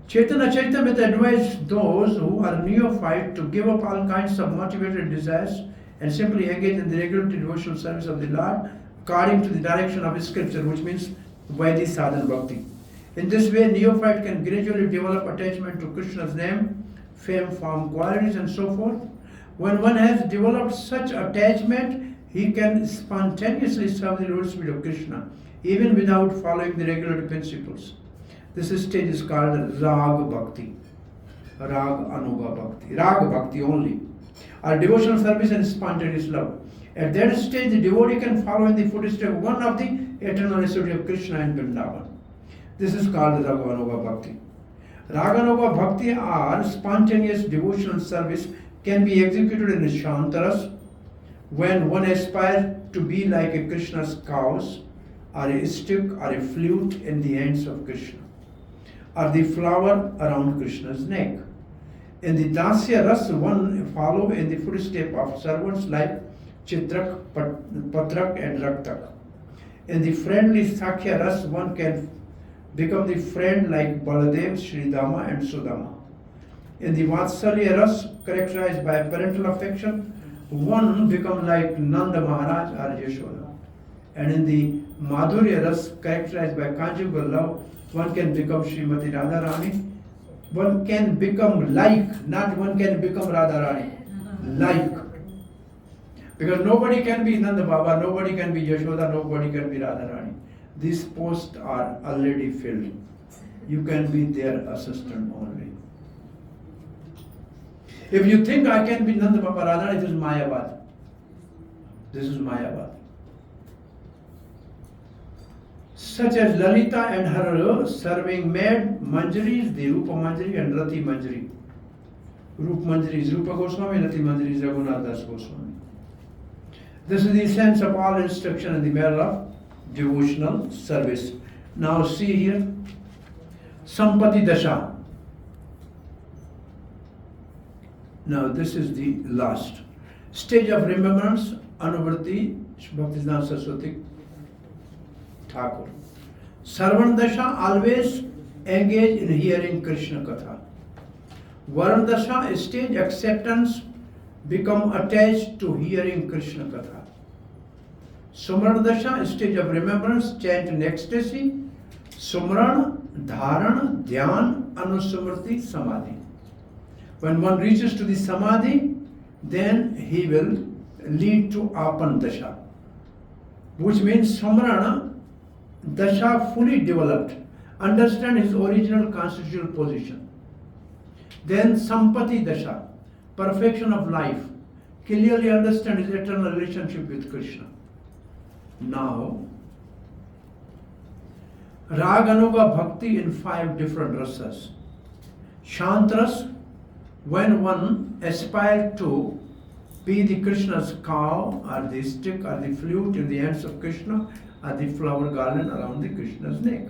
Chaitanya Charitamrita advised those who are neophyte to give up all kinds of motivated desires and simply engage in the regular devotional service of the Lord according to the direction of scripture, which means Vaidhi Sadhana Bhakti. In this way, neophyte can gradually develop attachment to Krishna's name, fame, form, qualities, and so forth. When one has developed such attachment, he can spontaneously serve the Lord's will of Krishna, even without following the regular principles. This stage is called Rag Bhakti, Rag Anuga Bhakti, Rag Bhakti only, or devotional service and spontaneous love. At that stage, the devotee can follow in the footsteps of one of the eternal residues of Krishna and Vrindavan. This is called Raganuga Bhakti. Raganuga Bhakti or spontaneous devotional service can be executed in Shantaras when one aspires to be like a Krishna's cows, or a stick or a flute in the hands of Krishna, or the flower around Krishna's neck. In the Dasya Ras, one follow in the footsteps of servants like Chitrak, Patrak and Raktak. In the friendly Sakhya Ras, one can become the friend like Baladev, Sridama and Sudama. In the Vatsalya Ras, characterized by parental affection, one becomes like Nanda Maharaj or Yashoda. And in the Madhurya Ras, characterized by conjugal love, one can become Srimati Radharani. One can become like, not one can become Radharani, like. Because nobody can be Nanda Baba, nobody can be Yashoda, nobody can be Radharani. These posts are already filled. You can be their assistant only. If you think I can be Nanda Baba Radharani, this is Mayavad. This is Mayavad. Such as Lalita and her serving maid Manjaris, the Rupa Manjari and Rati Manjari. Rupa Manjari is Rupa Goswami, Rati Manjari is Raghunath Das Goswami. This is the sense of all instruction in the matter of devotional service. Now see here, Sampati Dasha. Now this is the last stage of remembrance, Anuvrti Bhaktisiddhanta Saraswati Thakur. Sarvan Dasha always engage in hearing Krishna Katha. Varan Dasha stage acceptance, become attached to hearing Krishna Katha. Sumran Dasha stage of remembrance, chant in ecstasy. Sumran, Dharan, Dhyan, Anusumrti, Samadhi. When one reaches to the Samadhi, then he will lead to Apan Dasha, which means Samrana Dasha fully developed, understand his original constitutional position. Then Sampati Dasha, perfection of life, clearly understand his eternal relationship with Krishna. Now, Raganuga Bhakti in 5 different rasas. Shantras, when one aspires to be the Krishna's cow or the stick or the flute in the hands of Krishna or the flower garland around the Krishna's neck.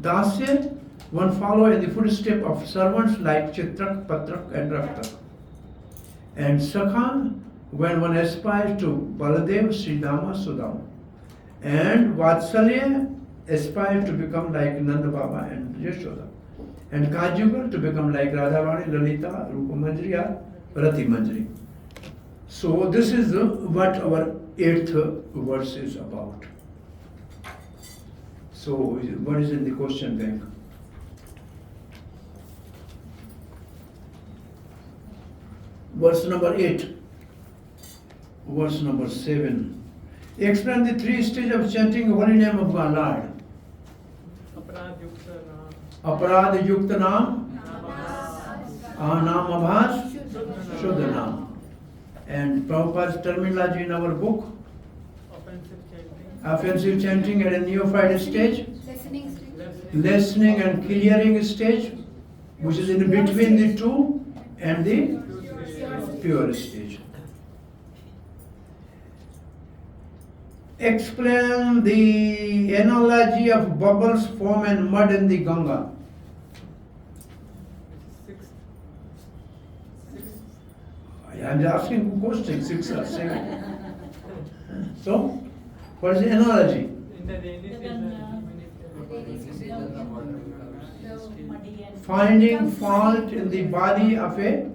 Dasya, One follow in the footstep of servants like Chitrak, Patrak and Raftak. And Sakha, when one aspires to Baladev, Sridama, Sudama. And Vatsalya aspires to become like Nanda Baba and Yashoda. And Kajugal to become like Radhavani, Lalita, Rupa Manjari or Rati Manjari. So this is what our 8th verse is about. So what is in the question bank? Verse number 8. Verse number 7. Explain the 3 stages of chanting the holy name of God, Lord. Aparad Yukta Naam, Naam Abhas, Shuddha Naam. And Prabhupada's terminology in our book, offensive chanting at a neophyte stage, Listening stage. listening and clearing stage, which is in between the two, and the pure stage. Explain the analogy of bubbles, foam and mud in the Ganga. I am asking questions, 6 or 7. So, what is the analogy? In the rainy season, the water becomes Finding fault in the body of a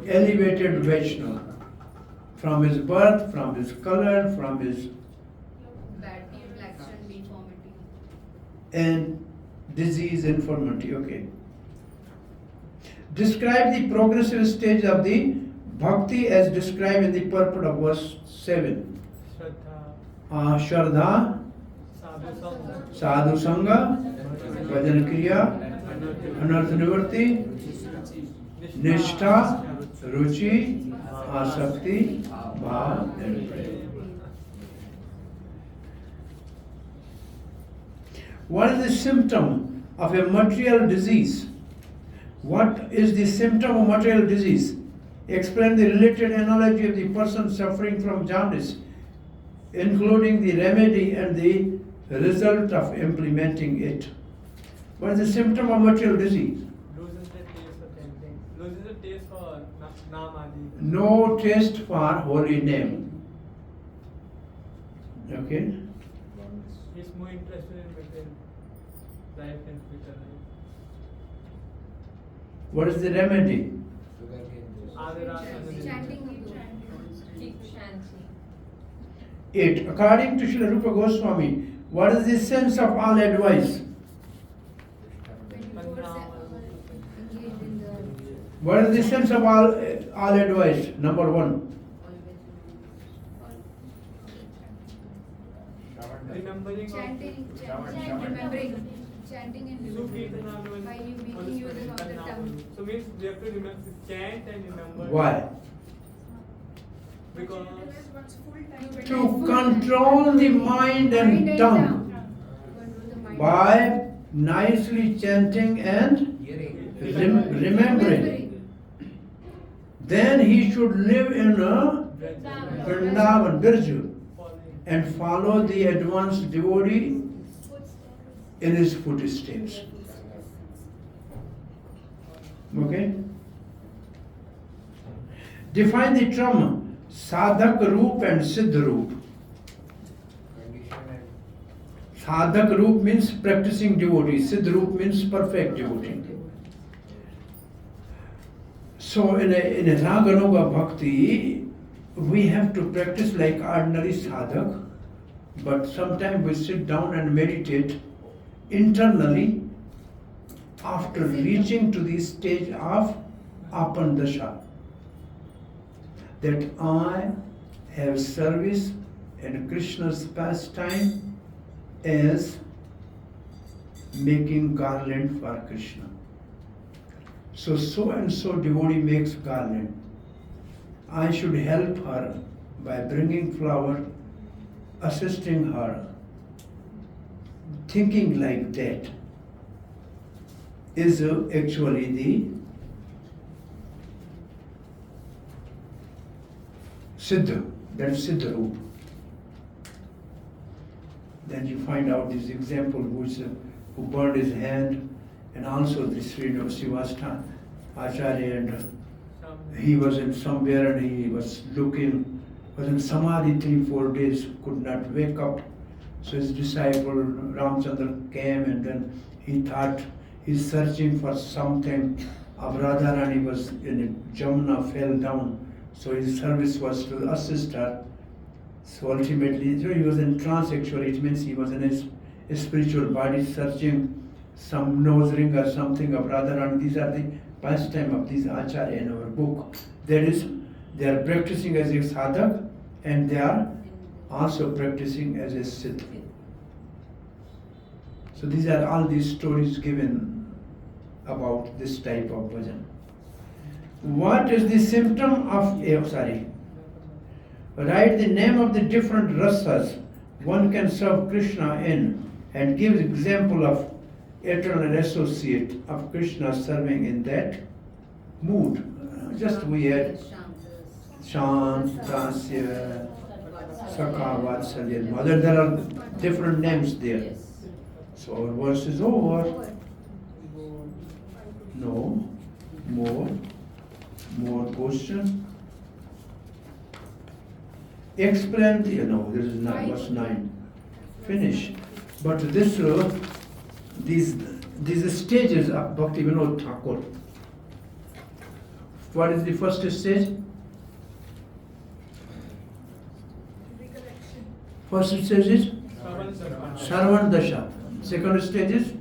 elevated Vaishnava. From his birth, from his color, from his Bad complexion, deformity. and disease, infirmity. Okay. Describe the progressive stage of the bhakti as described in the purport of verse 7. Shraddha, Shraddha, Sadhu Sadhu Sangha, Sangha, Bhajan Kriya, Anartha Nivarti, Nishtha, Ruchi, Asakti, Bhav and Prem. What is the symptom of a material disease? What is the symptom of material disease? Explain the related analogy of the person suffering from jaundice, including the remedy and the result of implementing it. What is the symptom of material disease? loses the taste for chanting, loses the taste for Naam Adi. No taste for holy name. Okay? He's more interested in material life and future life. What is the remedy? Chanting of the Keep chanting. 8. According to Srila Rupa Goswami, what is the sense of all advice? 24/7 engaged in the What is the sense of all advice? Number 1. Remembering chanting, Shravan. remembering, chanting and Sukirtanam while you making use of the tongue. So means we have to remember, chant and remember. Why? Because To control the mind and tongue Control the mind. by nicely chanting and hearing. remembering. Then he should live in a Vrindavan, Birju, and follow the advanced devotee in his footsteps. Okay? Define the term sadhak roop and siddha roop. Condition and Sadhak roop means practicing devotee, siddha roop means perfect devotee. So in a Raganuga bhakti, we have to practice like ordinary sadhak, but sometimes we sit down and meditate internally after reaching to the stage of apandasha, that I have service in Krishna's pastime as making garland for Krishna. So and so devotee makes garland. I should help her by bringing flower, assisting her. Thinking like that is actually the Siddha, that's Siddha Roop. Then you find out this example who burned his hand and also the Srivastava Acharya, and he was in somewhere and he was looking, was in Samadhi 3-4 days, could not wake up. So his disciple Ramchandra came and then he thought he's searching for something. Radharani was in a Jamuna, fell down. So his service was to assist her. So ultimately, so he was in trance actually. It means he was in his spiritual body searching some nose ring or something of Radharani. These are the pastime of these Acharya in our book. They are practicing as a sadhak and they are also practicing as a siddha. So these are all these stories given about this type of bhajan. What is the symptom of write the name of the different rasas one can serve Krishna in and give example of eternal associate of Krishna serving in that mood. Just we had Shant, Dasya, Sakha, Vatsalya, Mother. There are different names there. So our verse is over. No, more question. Explain, this is not verse 9. Finish. But these stages of Bhakti Vinod Thakur. What is the first stage? First stage is Sarvan Dasha. Second stage is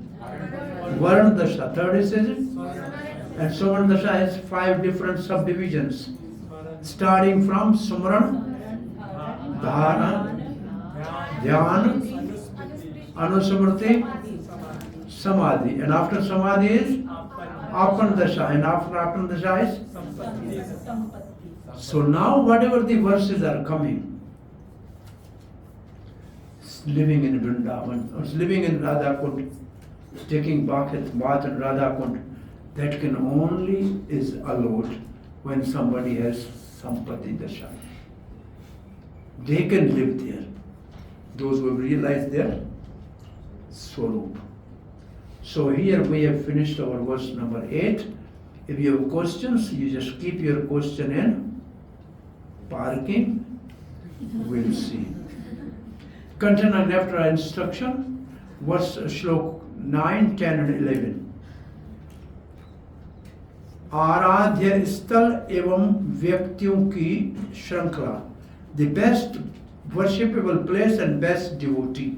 Varna Dasha. Third stage is, and Sarvan Dasha has 5 different subdivisions, starting from Sumran, Dhana, Dhyan, Anusmriti, Samadhi. And after Samadhi is Apan Dasha. And after Apan Dasha is. So now whatever the verses are coming, living in Vrindavan, or living in Radha Kund, taking bath in Radha Kund, that can only is allowed when somebody has Sampati Dasha. They can live there. Those who have realized their Swarup. So here we have finished our verse number 8. If you have questions, you just keep your question in parking. We'll see. Continuing after our instruction, verse Shlok 9, 10 and 11. आराध्य स्थल एवं व्यक्तियों की श्रृंखला. The best worshipable place and best devotee.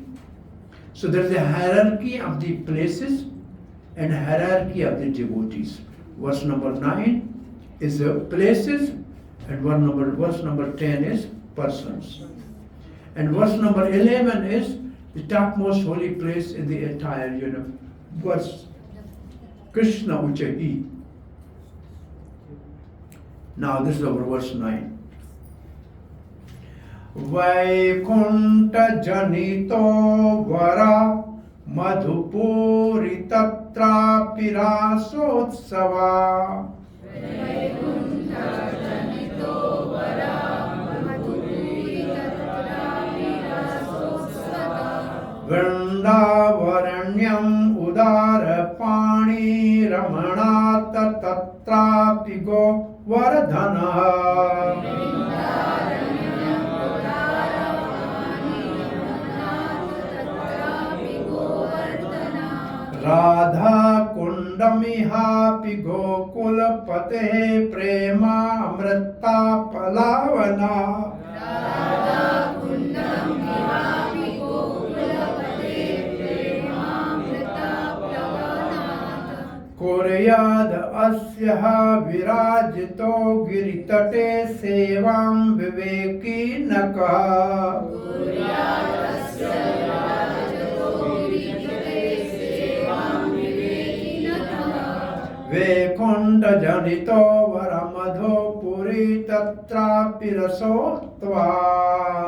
So there is a hierarchy of the places and hierarchy of the devotees. Verse number 9 is places and verse number 10 is persons. And verse number 11 is the topmost holy place in the entire universe. Verse Krishna Uchahi. Now this is our verse 9. Vaikunta janito vara madhupuri tatra pirasotsava. Vrindavaranyam udara pani ramanata tatrapi go varadhana. Radha kundamiha gokula pate prema amrita palavana. Radha kundamiha gokula pate prema amrita palavana. Koryad asyaha virajito giritate sevam viveki naka. Koryad asyaha Vaikunta janito varamadho puri tatrapi rasotva.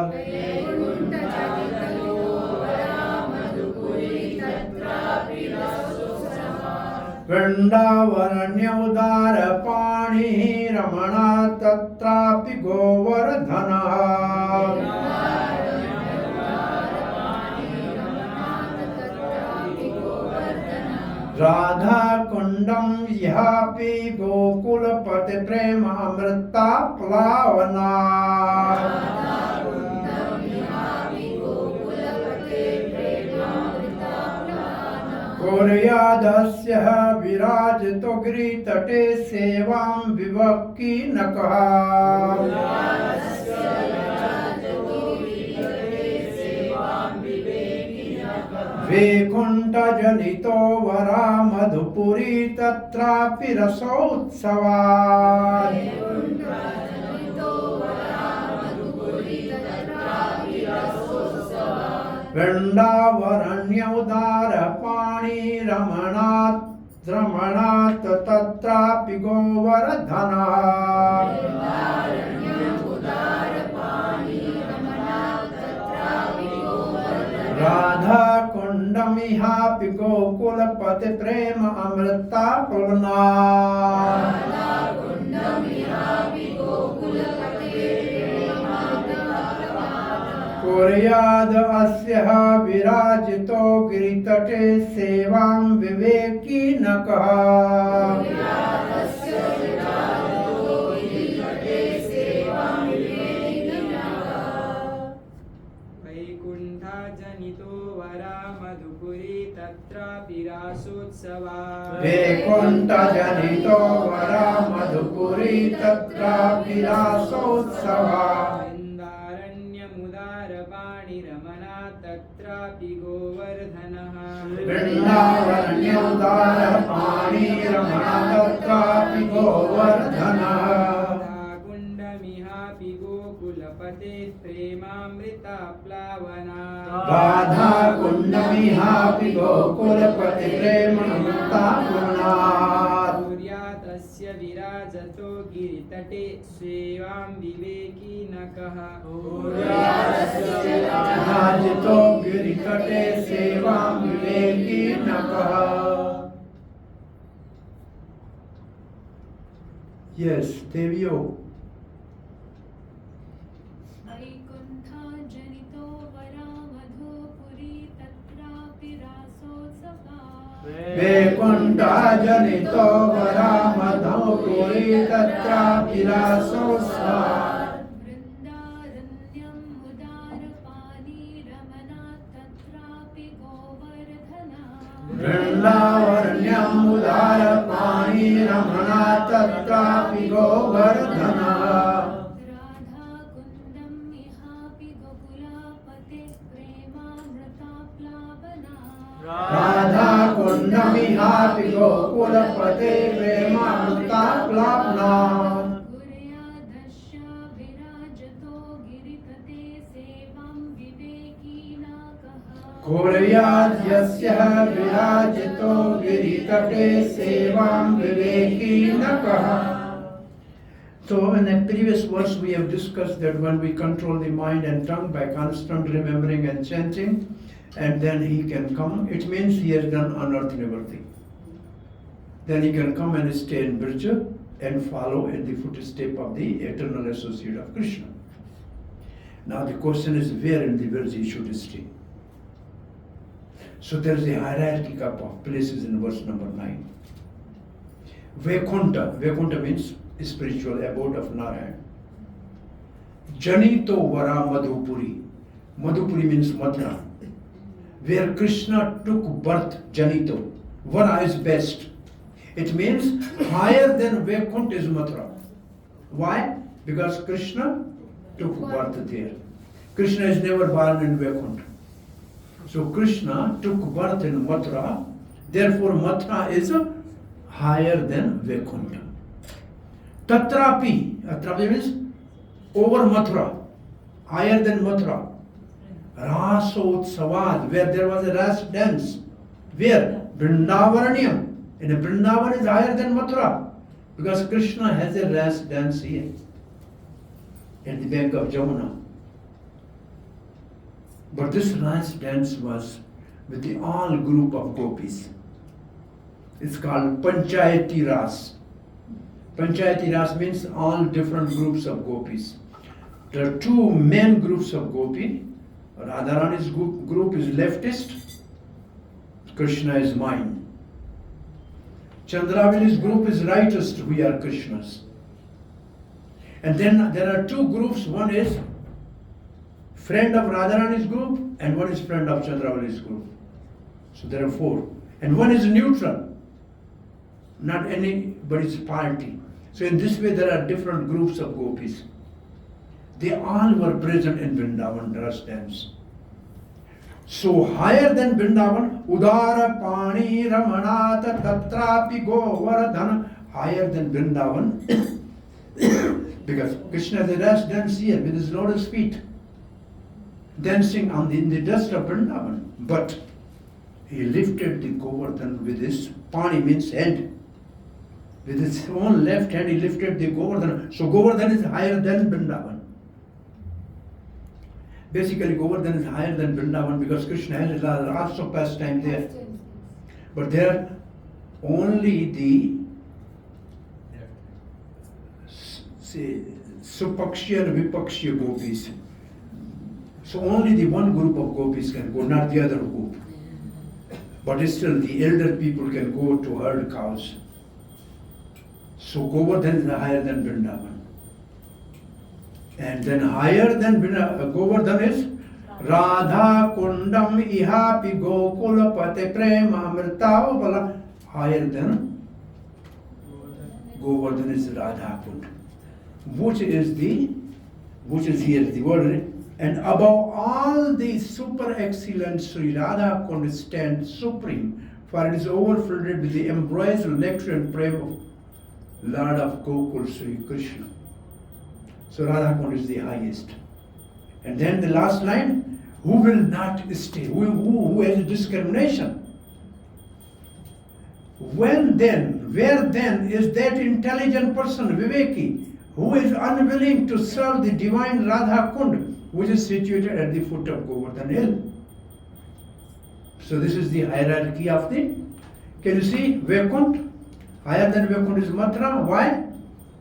Vaikunta janito varamadho puri tatrapi rasotva. Vrindavaranya udara pani ramana tatrapi govardhana. Radha Kundam Yapi Gokula Pati Prema Amrita Plavana. Koryadasya virajito giri tate sevam vivakki nakaha. Vaikunta janito vara madhupuri tatrapi rasotsavat. Vrindavaranya udara pani ramanat tatrapi govardhana. Radha Kundamiha Gokula Pati Prema Amrita Pulana. Koryada Asya Virajito Giritate Sevam Viveki Nakaha. Vaikuntha जनितो वरा मधुपुरी तत्रापि रासोत्सवा Vaikunta Janito Vara Madhupuri Tatrapi Rasotsava. वृन्दारण्यमुदारपाणिरमणा तत्रापि गोवर्धनः Vrindavaranya udara pani ramana tatrapi govardhana. कुण्डमिहापि गोकुलपते प्रेमामृता प्लावना Radha Kundamihapi Gokulapati Prema Pulana. सूर्यातस्य विराजतो गिरितटे सेवां विवेकी नकः Rajito Girikate Sevam Viveki Nakaha. Yes, Devyo. Vaikuntha जनितो वरा मधुपुरी तत्रापि रासोत्सवा Vaikunta Janito Vara Madhupuri Tatrapi Rasosva. वृन्दारण्यम् उदारपानी Ramana तत्रापि Govardhana Vrindavaranyam udara pani ramana tatrapi govardhana. Radha कुन्दम् इहापि गोकुलापते प्रेमामृता प्लावना Radha Kundamihapi Gokulapate Premamrita Plavana. गुर्यादश्य विराजतो गिरितटे सेवां विवेकी नाकः Koryadhyasya virajito giritate sevam viveki nakaha. So in the previous verse we have discussed that when we control the mind and tongue by constant remembering and chanting, and then he can come, it means he has done unearthly thing. Then he can come and stay in Brija and follow in the footstep of the eternal associate of Krishna. Now the question is where in the verse he should stay. So there is a hierarchy of places in verse number 9. Vaikunta means spiritual abode of Narayan. Janito Vara Madhupuri. Madhupuri means Mathura. Where Krishna took birth, Janito. Vara is best. It means higher than Vaikunta is Mathura. Why? Because Krishna took birth there. Krishna is never born in Vaikunta. So Krishna took birth in Mathura, therefore Mathura is higher than Vaikunta. Tatrapi, Tatrapi means over Mathura, higher than Mathura. Rasotsavad, where there was a ras dance. Where? Vrindavaranyam. And Vrindavan is higher than Mathura, because Krishna has a ras dance here, at the bank of Jamuna. But this ras dance was with the all group of gopis. It's called Panchayati Ras. Panchayati Ras means all different groups of gopis. There are two main groups of gopi. Radharani's group is leftist, Krishna is mine. Chandravali's group is righteous, we are Krishnas. And then there are two groups, one is friend of Radharani's group and one is friend of Chandravali's group. So there are four. And one is neutral, not anybody's party. So in this way there are different groups of gopis. They all were present in Vrindavan Ras dance. So higher than Vrindavan, Udara Pani Ramanata Tatrapi Govardhana, higher than Vrindavan, because Krishna is a ras dance here with his lotus feet, dancing in the dust of Vrindavan. But he lifted the Govardhan with his Pani means hand. With his own left hand he lifted the Govardhan. So Govardhan is higher than Vrindavan. Basically Govardhan is higher than Vrindavan because Krishna has lots of pastime there. But there only the Supakshya and Vipakshya gopis. So only the one group of gopis can go, not the other group. But still the elder people can go to herd cows. So Govardhan is higher than Vrindavan. And then higher than Govardhan is Radha Kundam Ihapi Gokula Pate Prema Amritavala. Higher than Govardhan is Radha Kund, which is here the word. And above all the super excellent Sri Radha Kund stands supreme, for it is overfilled with the ambrosial nectar and prema of Lord of Gokul Sri Krishna. So Radha Kund is the highest. And then the last line, who will not stay? Who has a discrimination? When then, where then is that intelligent person, Viveki, who is unwilling to serve the divine Radha Kund, which is situated at the foot of Govardhan hill? So this is the hierarchy of the, can you see, Vaikunt? Higher than Vaikunt is Mathura. Why?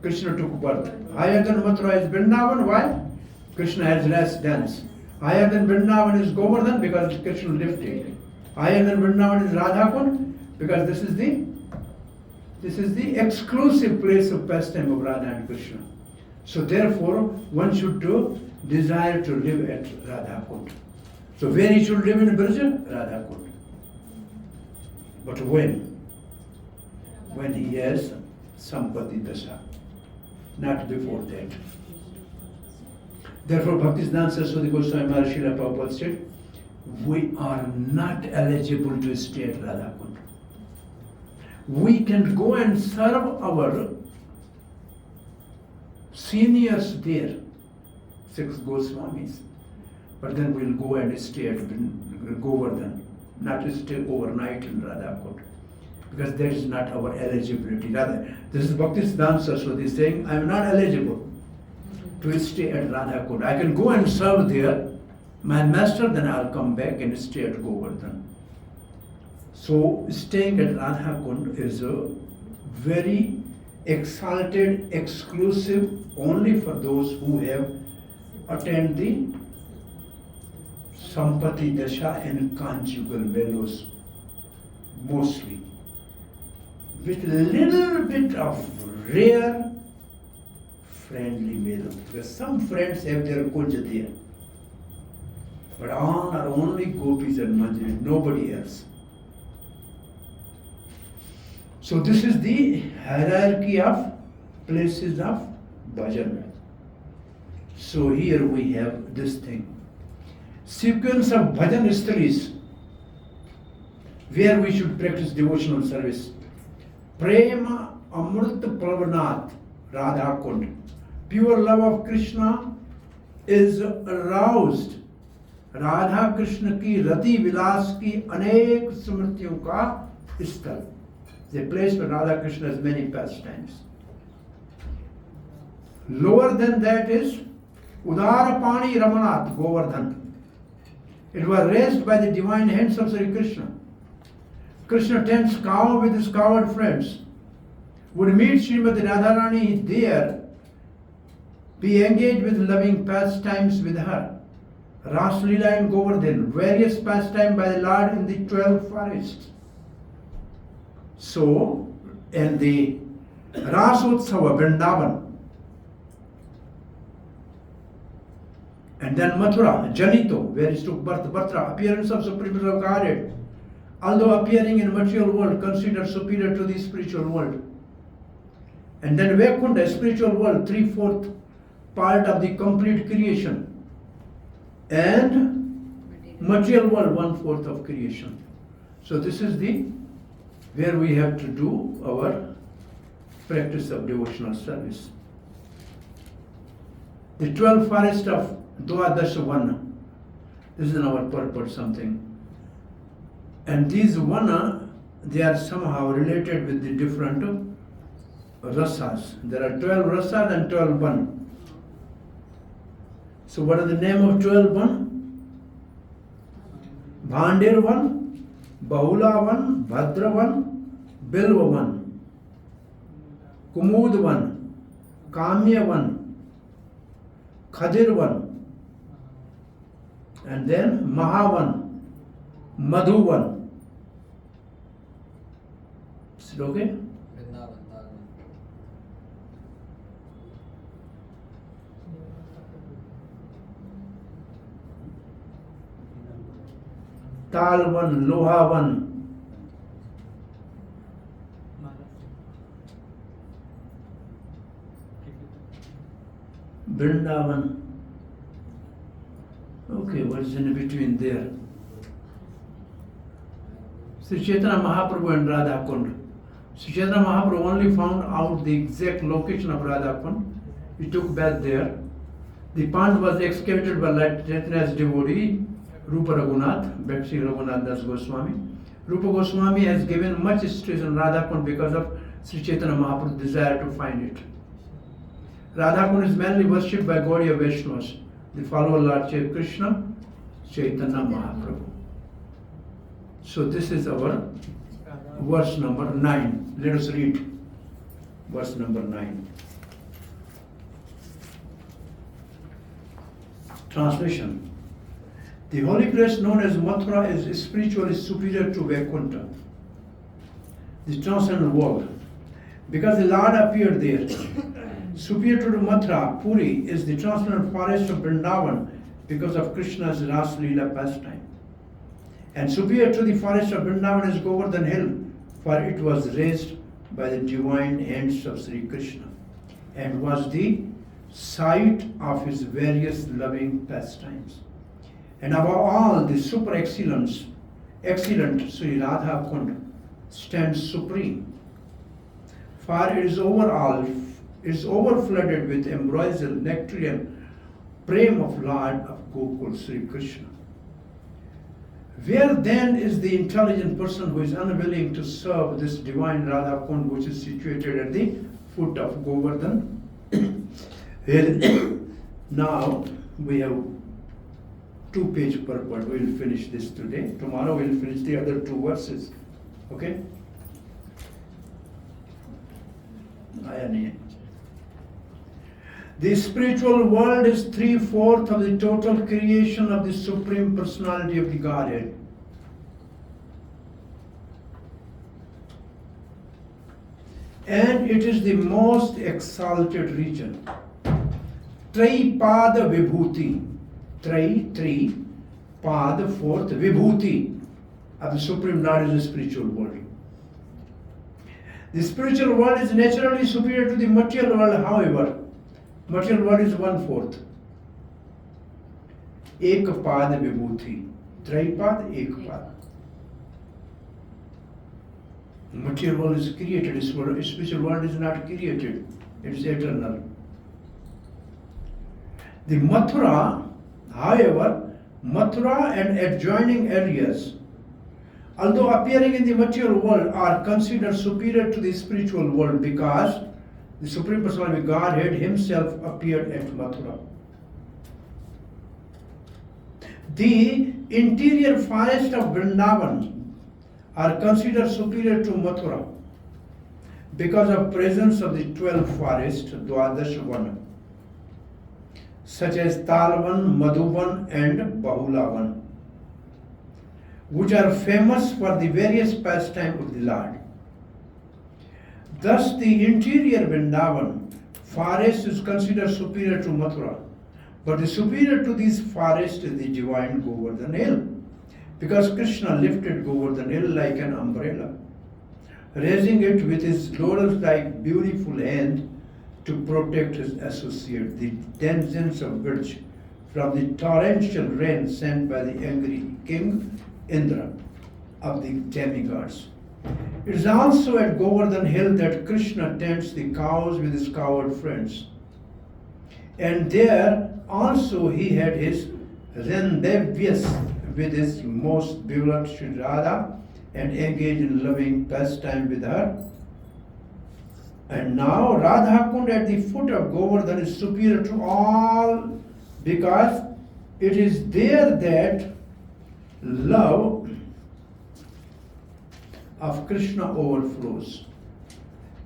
Krishna took birth. Higher than Mathura is Vrindavan. Why? Krishna has ras dance. Higher than Vrindavan is Govardhan because Krishna lifted. Higher than Vrindavan is Radha Kund because this is the exclusive place of pastime of Radha and Krishna. So therefore one should desire to live at Radha Kund. So when he should live in Braja? Radha Kund. But when? When he has Sampati Dasha. Not before that. Therefore, Bhaktisiddhanta Saraswati Goswami Maharaj Srila Prabhupada said, we are not eligible to stay at Radha Kund. We can go and serve our seniors there, 6 Goswamis, but then we'll go and stay at Govardhan, not stay overnight in Radha Kund. Because that is not our eligibility. Rather, this is Bhaktisiddhanta Saraswati saying, I am not eligible to stay at Radha Kund. I can go and serve there, my master, then I'll come back and stay at Govardhan. So staying at Radha Kund is a very exalted, exclusive, only for those who have attained the Sampati Dasha and conjugal values, mostly. With a little bit of rare friendly mellow. Because some friends have their kunja there. But all are only gopis and manjari, nobody else. So this is the hierarchy of places of bhajan. So here we have this thing. Sequence of bhajan sthalis, where we should practice devotional service. Prema Amrit Pravanat, Radha Kund. Pure love of Krishna is aroused. Radha Krishna ki Rati Vilas ki anek smrtiyon ka sthal. The place where Radha Krishna has many pastimes. Lower than that is Udarapani Ramanat, Govardhan. It was raised by the divine hands of Sri Krishna. Krishna tends cow with his cowherd friends. Would meet Srimati Radharani there, be engaged with loving pastimes with her. Ras Leela and Govardhan, various pastimes by the Lord in the 12 forests. So, and the Rasotsava Vrindavan. And then Mathura, Janito, where he took birth, Bhartra, appearance of Supreme Personality of Godhead, although appearing in material world, considered superior to the spiritual world. And then Vaikunta, spiritual world, 3/4 part of the complete creation. And material world, 1/4 of creation. So this is the where we have to do our practice of devotional service. The 12 forest of Dwadasha Vana. This is in our purport something. And these Vana, they are somehow related with the different rasas. There are 12 rasas and 12 Vana. So what are the name of 12 Vana? Bhandir Vana, Bahula Vana, Bhadra Vana, Bilva Vana, Kumud Vana, Kamya Vana, Khadir Vana, and then Mahavan, Madhuvan. Is it okay? Vrindavan, Dalvan. Talvan, Lohavan, Vrindavan. Okay, what's in between there? Sri Chaitanya Mahaprabhu and Radha Kund. Sri Chaitanya Mahaprabhu only found out the exact location of Radha Kund. He took bath there. The pond was excavated by Chaitanya's devotee, Rupa Raghunath, Bhakti Raghunath Das Goswami. Rupa Goswami has given much stress on Radha Kund because of Sri Chaitanya Mahaprabhu's desire to find it. Radha Kund is mainly worshipped by Gaudiya Vaishnavas, the follower of Lord Krishna, Chaitanya Mahaprabhu. So this is our verse number 9. Let us read verse number 9. Translation. The holy place known as Mathura is spiritually superior to Vaikunta, the transcendent world, because the Lord appeared there. Superior to Mathura, Puri is the transcendent forest of Vrindavan because of Krishna's Ras Leela pastime. And superior to the forest of Vrindavan is Govardhan Hill, for it was raised by the divine hands of Sri Krishna and was the site of his various loving pastimes. And above all, the super excellent Sri Radha Kund stands supreme, for it is overflooded with ambrosial nectarian prem of Lord of Gokul Sri Krishna. Where then is the intelligent person who is unwilling to serve this divine Radha Kund, which is situated at the foot of Govardhan? Now we have 2-page purport. We will finish this today. Tomorrow we will finish the other 2 verses. Okay? The spiritual world is 3/4 of the total creation of the Supreme Personality of the Godhead. And it is the most exalted region. Tripada Vibhuti. Three, Pada, 4th, Vibhuti of the Supreme Lord is the spiritual world. The spiritual world is naturally superior to the material world, however. Material world is 1/4. Ekapad Vibhuti. Tripad, Ekapad. Material world is created, spiritual world is not created. It is eternal. The Mathura, however, Mathura and adjoining areas, although appearing in the material world, are considered superior to the spiritual world because the Supreme Personality of Godhead himself appeared at Mathura. The interior forest of Vrindavan are considered superior to Mathura because of presence of the 12 forests, Dwadasha Vana, such as Talvan, Madhuvan and Bahulavan, which are famous for the various pastimes of the Lord. Thus, the interior Vrindavan, forest is considered superior to Mathura. But the superior to these forests is the divine Govardhan hill. Because Krishna lifted Govardhan hill like an umbrella, raising it with his lotus-like beautiful hand to protect his associate, the denizens of which, from the torrential rain sent by the angry king Indra of the demigods. It is also at Govardhan hill that Krishna tends the cows with his cowherd friends. And there also he had his rendezvous with his most beloved Sri Radha and engaged in loving pastime with her. And now Radha Kund at the foot of Govardhan is superior to all because it is there that love of Krishna overflows.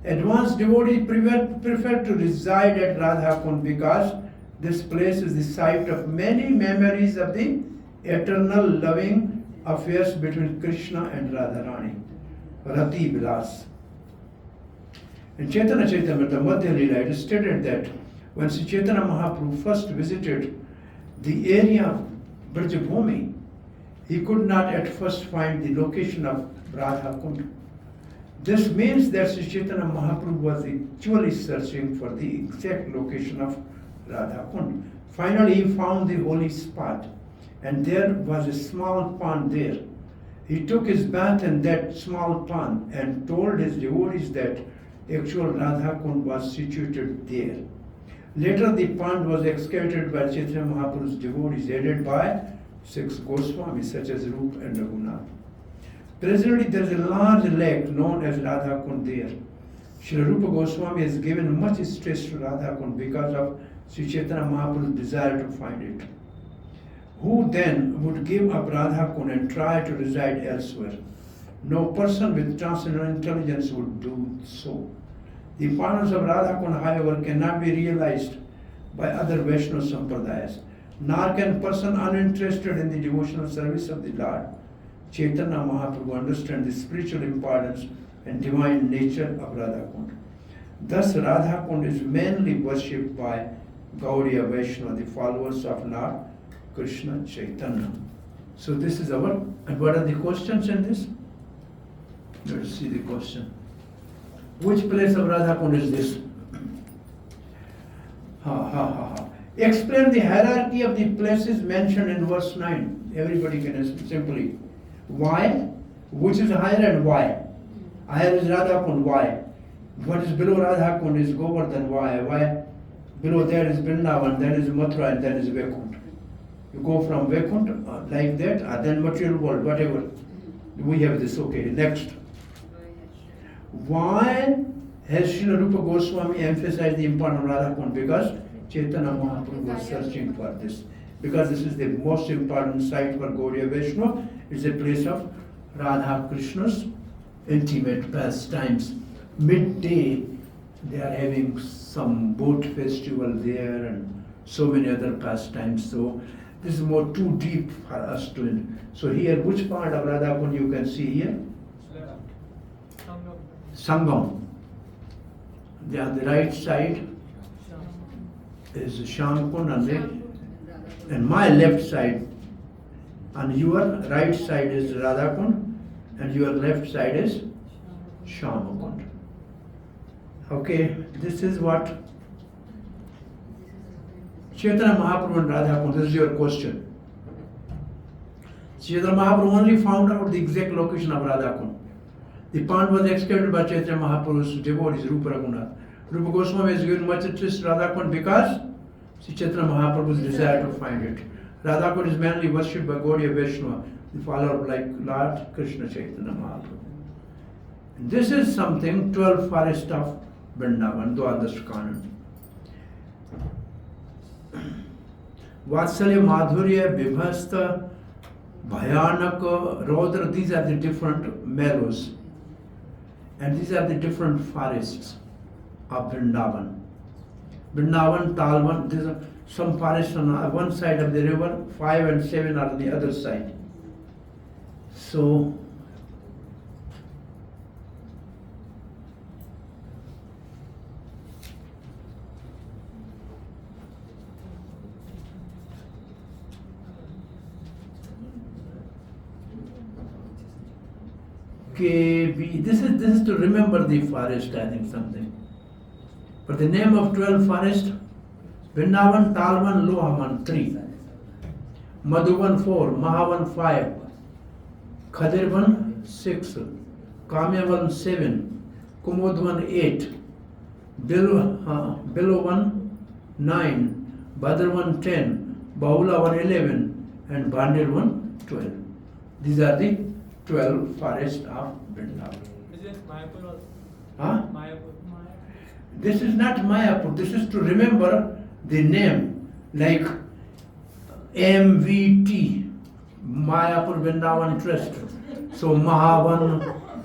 Advanced devotees prefer to reside at Radha Kund because this place is the site of many memories of the eternal loving affairs between Krishna and Radharani, Rati Vilas. In Chaitanya Charitamrita, the Madhya Leela, it is stated that when Sri Chaitanya Mahaprabhu first visited the area of Brajabhumi, he could not at first find the location of Radha Kund. This means that Sri Chaitanya Mahaprabhu was actually searching for the exact location of Radha Kund. Finally, he found the holy spot, and there was a small pond there. He took his bath in that small pond and told his devotees that actual Radha Kund was situated there. Later, the pond was excavated by Chaitanya Mahaprabhu's devotees, aided by 6 Goswamis such as Rupa and Raghunath. Presently, there is a large lake known as Radha Kund there. Sri Rupa Goswami has given much stress to Radha Kund because of Sri Chaitanya Mahaprabhu's desire to find it. Who then would give up Radha Kund and try to reside elsewhere? No person with transcendental intelligence would do so. The importance of Radha Kund, however, cannot be realized by other Vaishnava Sampradayas, nor can a person uninterested in the devotional service of the Lord Chaitanya Mahaprabhu understand the spiritual importance and divine nature of Radha Kund. Thus, Radha Kund is mainly worshipped by Gaudiya Vaishnava, the followers of Lord Krishna Chaitanya. So this is our, and what are the questions in this? Let's see the question. Which place of Radha Kund is this? Explain the hierarchy of the places mentioned in verse 9. Everybody can answer simply. Why? Which is higher and why? Higher is Radha Kund, why? What is below Radha Kund is Govardhan, why? Why? Below there is Vrindavan, then is Mathura, and then is Vaikuntha. You go from Vaikuntha like that, then material world, whatever. We have this, okay, next. Why has Srila Rupa Goswami emphasized the importance of Radha Kund? Because Chaitanya Mahaprabhu was searching for this. Because this is the most important site for Gaudiya Vaishnava. It's a place of Radha Krishna's intimate pastimes. Midday, they are having some boat festival there and so many other pastimes. So this is more too deep for us to. So here, which part of Radha Kund you can see here? Sangam. The right side is Shyam Kund and my left side, and your right side is Radha Kund and your left side is Shyam Kund. Okay, this is what Chaitanya Mahaprabhu and Radha Kund, this is your question. Chaitanya Mahaprabhu only found out the exact location of Radha Kund. The pond was excavated by Chaitanya Mahaprabhu's devotees, Rupa Raghunath. Rupa Goswami has given much interest to Radha Kund because Sri Chaitanya Mahaprabhu's desire to find it. Radha Kund is mainly worshipped by Gaudiya Vaishnava, the follower of like Lord Krishna Chaitanya Mahaprabhu. And this is something 12 forest of Vrindavan, Dwadash Kanan. Vatsalya, Madhurya, Vibhasta, Bhayanaka, Rodra, these are the different meadows. And these are the different forests of Vrindavan. Vrindavan, Talvan, these are some forests on one side of the river, 5 and 7 are on the other side. So, KB. This is to remember the forest, I think something. But the name of 12 forest, Vrindavan, Talvan, Lohavan 3, Madhuvan 4, Mahavan 5, Khadirvan 6, Kamyavan 7, Kumudvan 8, Bilovan 9, Bhadravan 10, Bahulavan 11, and Bandirvan 12. These are the 12 forests of Vrindavan. Is it Mayapur also? Huh? Mayapur. This is not Mayapur, this is to remember the name, like MVT, Mayapur Vrindavan Trust. So Mahavan,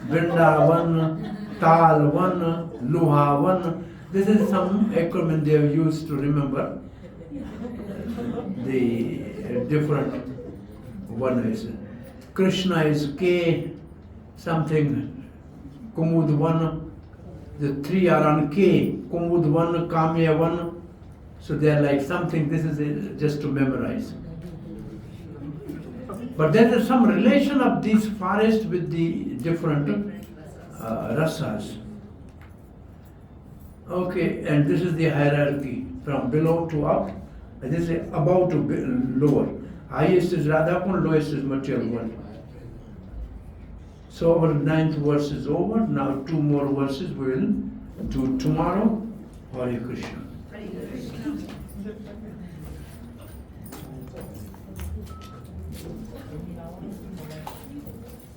Vrindavan, Talvan, Luhavan. This is some acronym they have used to remember the different one is. Krishna is K something, Kumud 1. The 3 are on K, Kumud 1, Kamya 1. So they are like something, this is just to memorize. But there is some relation of these forests with the different rasas. Okay, and this is the hierarchy from below to up. And this is above to lower. Highest is Radhakund, lowest is material world. So our 9th verse is over. Now 2 more verses we will do tomorrow. Hare Krishna.